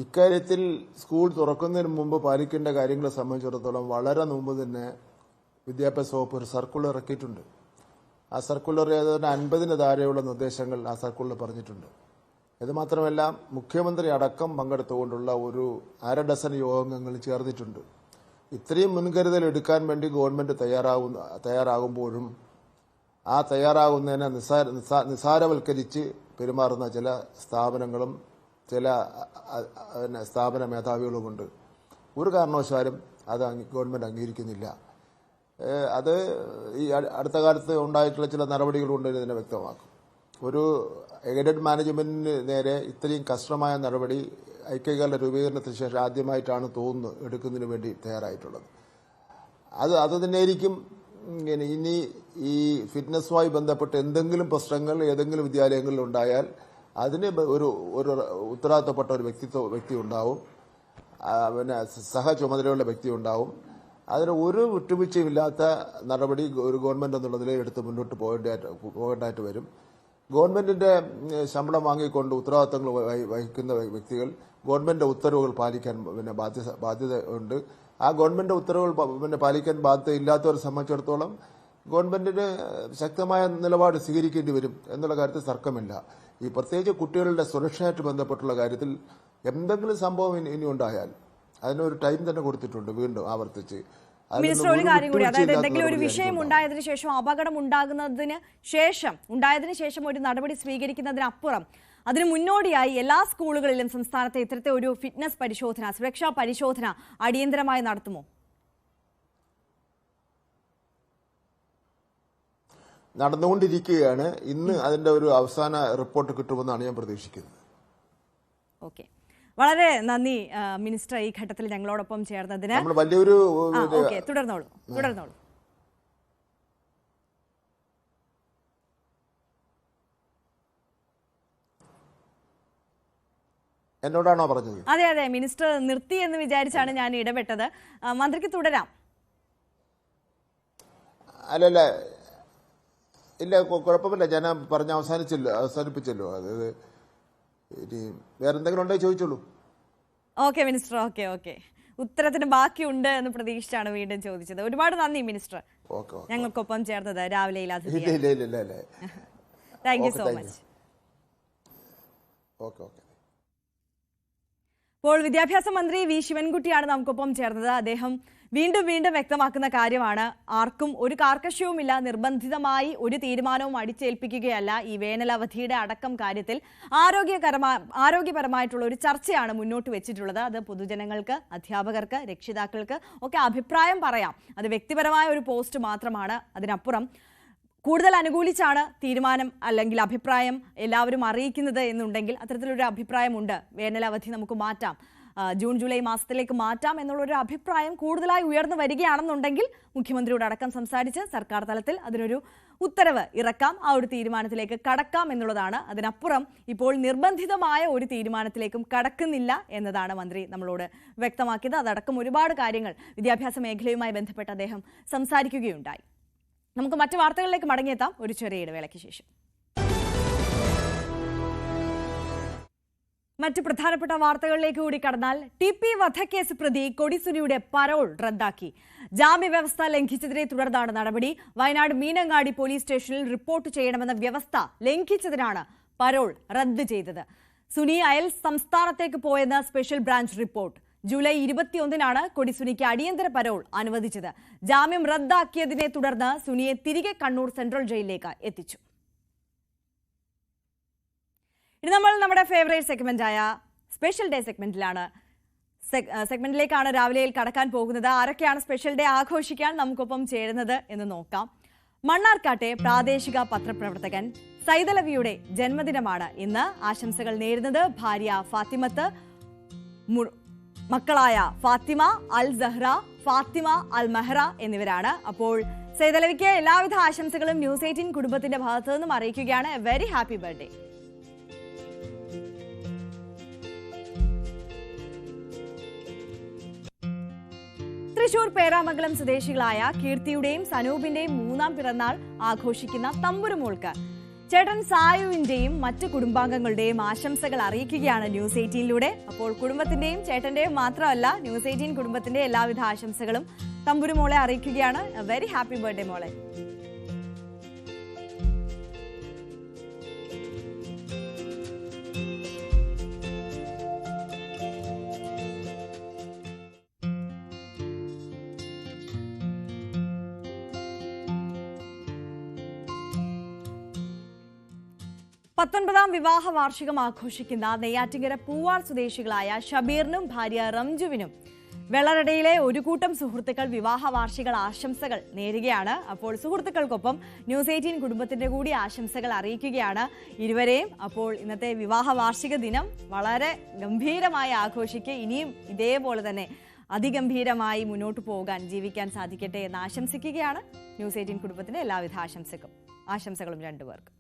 ഇക്കാര്യത്തിൽ സ്കൂൾ തുറക്കുന്നതിന് മുമ്പ് പാലിക്കേണ്ട കാര്യങ്ങളെ സംബന്ധിച്ചിടത്തോളം വളരെ മുമ്പ് തന്നെ വിദ്യാഭ്യാസ വകുപ്പ് ഒരു സർക്കുലർ ഇറക്കിയിട്ടുണ്ട്. ആ സർക്കുലർ ഏതാണ്ട് 50-ന് താഴെയുള്ള നിർദ്ദേശങ്ങൾ ആ സർക്കുലർ പറഞ്ഞിട്ടുണ്ട്. ഇത് മാത്രമല്ല, മുഖ്യമന്ത്രി അടക്കം പങ്കെടുത്തുകൊണ്ടുള്ള ഒരു 1/2 ഡസൻ യോഗങ്ങൾ ചേർന്നിട്ടുണ്ട്. ഇത്രയും മുൻകരുതൽ എടുക്കാൻ വേണ്ടി ഗവൺമെന്റ് തയ്യാറാകുമ്പോഴും ആ തയ്യാറാകുന്നതിനെ നിസാരവൽക്കരിച്ച് പെരുമാറുന്ന ചില സ്ഥാപനങ്ങളും ചില സ്ഥാപന മേധാവികളുമുണ്ട്. ഒരു കാരണവശാലും അത് ഗവൺമെന്റ് അംഗീകരിക്കുന്നില്ല. അത് ഈ അടുത്ത കാലത്ത് ഉണ്ടായിട്ടുള്ള ചില നടപടികളുണ്ട് ഇതിനെ വ്യക്തമാക്കും. ഒരു എയ്ഡഡ് മാനേജ്മെന്റിന് നേരെ ഇത്രയും കർശനമായ നടപടി ഐക്യകേരള രൂപീകരണത്തിന് ശേഷം ആദ്യമായിട്ടാണ് തോന്നുന്നു എടുക്കുന്നതിന് വേണ്ടി തയ്യാറായിട്ടുള്ളത്. അത് തന്നെയായിരിക്കും ഇനി ഈ ഫിറ്റ്നസുമായി ബന്ധപ്പെട്ട് എന്തെങ്കിലും പ്രശ്നങ്ങൾ ഏതെങ്കിലും വിദ്യാലയങ്ങളിൽ ഉണ്ടായാൽ അതിന് ഒരു ഉത്തരവാദിത്തപ്പെട്ട ഒരു വ്യക്തി ഉണ്ടാവും, പിന്നെ സഹചുമതലയുള്ള വ്യക്തി ഉണ്ടാവും. അതിന് ഒരു വിട്ടുവീഴ്ചയുമില്ലാത്ത നടപടി ഒരു ഗവൺമെന്റ് എന്നുള്ളതിൽ എടുത്ത് മുന്നോട്ട് പോകേണ്ടതായിട്ട് വരും. ഗവൺമെന്റിന്റെ ശമ്പളം വാങ്ങിക്കൊണ്ട് ഉത്തരവാദിത്തങ്ങൾ വഹിക്കുന്ന വ്യക്തികൾ ഗവൺമെന്റ് ഉത്തരവുകൾ പാലിക്കാൻ ബാധ്യത ഉണ്ട്. ആ ഗവൺമെന്റ് ഉത്തരവുകൾ പാലിക്കാൻ ബാധ്യത ഇല്ലാത്തവരെ സംബന്ധിച്ചിടത്തോളം ഗവൺമെന്റിന് ശക്തമായ നിലപാട് സ്വീകരിക്കേണ്ടി വരും എന്നുള്ള കാര്യത്തിൽ തർക്കമില്ല. ഈ പ്രത്യേകിച്ച് കുട്ടികളുടെ സുരക്ഷയായിട്ട് ബന്ധപ്പെട്ടുള്ള കാര്യത്തിൽ എന്തെങ്കിലും സംഭവം ഇനി ഉണ്ടായാൽ അതിനൊരു ടൈം തന്നെ കൊടുത്തിട്ടുണ്ട്. വീണ്ടും ആവർത്തിച്ച് മിനിസ്റ്റർ, ഒരു കാര്യം കൂടി, അതായത് എന്തെങ്കിലും ഒരു വിഷയം ഉണ്ടായതിനു ശേഷം, അപകടം ഉണ്ടാകുന്നതിന് ശേഷം ഒരു നടപടി സ്വീകരിക്കുന്നതിനപ്പുറം അതിന് മുന്നോടിയായി എല്ലാ സ്കൂളുകളിലും സംസ്ഥാനത്തെ ഇത്തരത്തെ ഒരു ഫിറ്റ്നസ് പരിശോധന, സുരക്ഷാ പരിശോധന അടിയന്തരമായി നടത്തുമോ? നടന്നുകൊണ്ടിരിക്കുകയാണ്. ഇന്ന് അതിന്റെ ഒരു അവസാന റിപ്പോർട്ട് കിട്ടുമെന്നാണ് ഞാൻ പ്രതീക്ഷിക്കുന്നത്. ഓക്കെ, വളരെ നന്ദി മിനിസ്റ്റർ, ഈ ഘട്ടത്തിൽ ഞങ്ങളോടൊപ്പം ചേർന്നതിന്. വലിയൊരു തുടർന്നോളൂ. എന്നോടാണോ പറഞ്ഞത്? അതെ, മിനിസ്റ്റർ നിർത്തി എന്ന് വിചാരിച്ചാണ് ഞാൻ ഇടപെട്ടത്. മന്ത്രിക്ക് തുടരാം. അല്ലല്ല, ഇല്ല, കുഴപ്പമില്ല. ഞാൻ പറഞ്ഞ് അവസാനിപ്പിച്ചല്ലോ. അതായത് ഇനി വേറെന്തെങ്കിലും ഉണ്ടെങ്കിൽ ചോദിച്ചോളൂ. Okay minister, okay. ഉത്തരത്തിന് ബാക്കിയുണ്ട് എന്ന് പ്രതീക്ഷിച്ചാണ് വീണ്ടും ചോദിച്ചത്. ഒരുപാട് നന്ദി മിനിസ്റ്റർ, ഞങ്ങൾക്കൊപ്പം ചേർന്നത് രാവിലെ. Thank you so much. ഇപ്പോൾ വിദ്യാഭ്യാസ മന്ത്രി വി ശിവൻകുട്ടിയാണ് നമുക്കൊപ്പം ചേർന്നത്. അദ്ദേഹം വീണ്ടും വ്യക്തമാക്കുന്ന കാര്യമാണ്, ആർക്കും ഒരു കാർക്കശ്യവുമില്ല, നിർബന്ധിതമായി ഒരു തീരുമാനവും അടിച്ചേൽപ്പിക്കുകയല്ല. ഈ വേനലവധിയുടെ അടക്കം കാര്യത്തിൽ ആരോഗ്യപരമായിട്ടുള്ള ഒരു ചർച്ചയാണ് മുന്നോട്ട് വെച്ചിട്ടുള്ളത്. അത് പൊതുജനങ്ങൾക്ക്, അധ്യാപകർക്ക്, രക്ഷിതാക്കൾക്ക് ഒക്കെ അഭിപ്രായം പറയാം. അത് വ്യക്തിപരമായ ഒരു പോസ്റ്റ് മാത്രമാണ്. അതിനപ്പുറം കൂടുതൽ അനുകൂലിച്ചാണ് തീരുമാനം അല്ലെങ്കിൽ അഭിപ്രായം എല്ലാവരും അറിയിക്കുന്നത് എന്നുണ്ടെങ്കിൽ അത്തരത്തിലൊരു അഭിപ്രായമുണ്ട്. വേനലവധി നമുക്ക് മാറ്റാം, ജൂൺ ജൂലൈ മാസത്തിലേക്ക് മാറ്റാം എന്നുള്ളൊരു അഭിപ്രായം കൂടുതലായി ഉയർന്നു വരികയാണെന്നുണ്ടെങ്കിൽ മുഖ്യമന്ത്രിയോട് അടക്കം സംസാരിച്ച് സർക്കാർ തലത്തിൽ അതിനൊരു ഉത്തരവ് ഇറക്കാം, ആ ഒരു തീരുമാനത്തിലേക്ക് കടക്കാം എന്നുള്ളതാണ്. അതിനപ്പുറം ഇപ്പോൾ നിർബന്ധിതമായ ഒരു തീരുമാനത്തിലേക്കും കടക്കുന്നില്ല എന്നതാണ് മന്ത്രി നമ്മളോട് വ്യക്തമാക്കിയത്. അതടക്കം ഒരുപാട് കാര്യങ്ങൾ വിദ്യാഭ്യാസ മേഖലയുമായി ബന്ധപ്പെട്ട് അദ്ദേഹം സംസാരിക്കുകയുണ്ടായി. നമുക്ക് മറ്റു വാർത്തകളിലേക്ക് മടങ്ങിയെത്താം ഒരു ചെറിയ ഇടവേളയ്ക്ക് ശേഷം. മറ്റ് പ്രധാനപ്പെട്ട വാർത്തകളിലേക്ക് കൂടി കടന്നാൽ, TP വധക്കേസ് പ്രതി കൊടിസുനിയുടെ പരോൾ റദ്ദാക്കി. ജാമ്യവ്യവസ്ഥ ലംഘിച്ചതിനെ തുടർന്നാണ് നടപടി. വയനാട് മീനങ്ങാടി പോലീസ് സ്റ്റേഷനിൽ റിപ്പോർട്ട് ചെയ്യണമെന്ന വ്യവസ്ഥ ലംഘിച്ചതിനാണ് പരോൾ റദ്ദ് ചെയ്തത്. സുനി അയൽ സംസ്ഥാനത്തേക്ക് പോയെന്ന് സ്പെഷ്യൽ ബ്രാഞ്ച് റിപ്പോർട്ട്. ജൂലൈ 21-നാണ് കൊടിസുനിക്ക് അടിയന്തര പരോൾ അനുവദിച്ചത്. ജാമ്യം റദ്ദാക്കിയതിനെ തുടർന്ന് സുനിയെ തിരികെ കണ്ണൂർ സെൻട്രൽ ജയിലിലേക്ക് എത്തിച്ചു. ഇനി നമ്മൾ നമ്മുടെ ഫേവറേറ്റ് സെഗ്മെന്റായ സ്പെഷ്യൽ ഡേ സെഗ്മെന്റിലേക്കാണ് രാവിലെയിൽ കടക്കാൻ പോകുന്നത്. ആരൊക്കെയാണ് സ്പെഷ്യൽ ഡേ ആഘോഷിക്കാൻ നമുക്കൊപ്പം ചേരുന്നത് എന്ന് നോക്കാം. മണ്ണാർക്കാട്ടെ പ്രാദേശിക പത്രപ്രവർത്തകൻ സൈദലവിയുടെ ജന്മദിനമാണ് ഇന്ന്. ആശംസകൾ നേരുന്നത് ഭാര്യ ഫാത്തിമത്ത്, മക്കളായ ഫാത്തിമ, അൽ സഹ്റ, ഫാത്തിമ, അൽ മെഹ്റ എന്നിവരാണ്. അപ്പോൾ സൈദലവിക്ക് എല്ലാവിധ ആശംസകളും ന്യൂസ് 18 കുടുംബത്തിന്റെ ഭാഗത്തു നിന്നും അറിയിക്കുകയാണ്. Very happy birthday. Thrissur Peramangalam സ്വദേശികളായ കീർത്തിയുടെയും സനൂപിന്റെയും 3ാം പിറന്നാൾ ആഘോഷിക്കുന്ന തമ്പുരുമോൾക്ക് ചേട്ടൻ സായുവിന്റെയും മറ്റ് കുടുംബാംഗങ്ങളുടെയും ആശംസകൾ അറിയിക്കുകയാണ് ന്യൂസ് 18ലൂടെ. അപ്പോൾ കുടുംബത്തിന്റെയും ചേട്ടന്റെയും മാത്രമല്ല, ന്യൂസ് 18 കുടുംബത്തിന്റെ എല്ലാവിധ ആശംസകളും തമ്പുരുമോളെ അറിയിക്കുകയാണ്. വെരി ഹാപ്പി ബർത്ത്ഡേ മോളെ. പത്തൊൻപതാം വിവാഹ വാർഷികം ആഘോഷിക്കുന്ന നെയ്യാറ്റിങ്കര പൂവാർ സ്വദേശികളായ ഷബീറിനും ഭാര്യ റംജുവിനും വെള്ളറടയിലെ ഒരു കൂട്ടം സുഹൃത്തുക്കൾ വിവാഹ വാർഷിക ആശംസകൾ നേരുകയാണ്. അപ്പോൾ സുഹൃത്തുക്കൾക്കൊപ്പം ന്യൂസ് 18 കുടുംബത്തിന്റെ കൂടി ആശംസകൾ അറിയിക്കുകയാണ് ഇരുവരെയും. അപ്പോൾ ഇന്നത്തെ വിവാഹ വാർഷിക ദിനം വളരെ ഗംഭീരമായി ആഘോഷിക്കുക. ഇനിയും ഇതേപോലെ തന്നെ അതിഗംഭീരമായി മുന്നോട്ട് പോകാൻ, ജീവിക്കാൻ സാധിക്കട്ടെ എന്ന് ആശംസിക്കുകയാണ് ന്യൂസ് 18 കുടുംബത്തിന്റെ എല്ലാവിധ ആശംസകളും രണ്ടുപേർക്കും.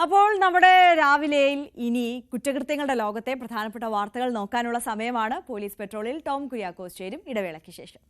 അപ്പോൾ നമ്മുടെ രാവിലെയിൽ ഇനി കുറ്റകൃത്യങ്ങളുടെ ലോകത്തെ പ്രധാനപ്പെട്ട വാർത്തകൾ നോക്കാനുള്ള സമയമാണ്. പോലീസ് പെട്രോളിൽ ടോം കുര്യാക്കോസ് ചേരും ഇടവേളയ്ക്ക് ശേഷം.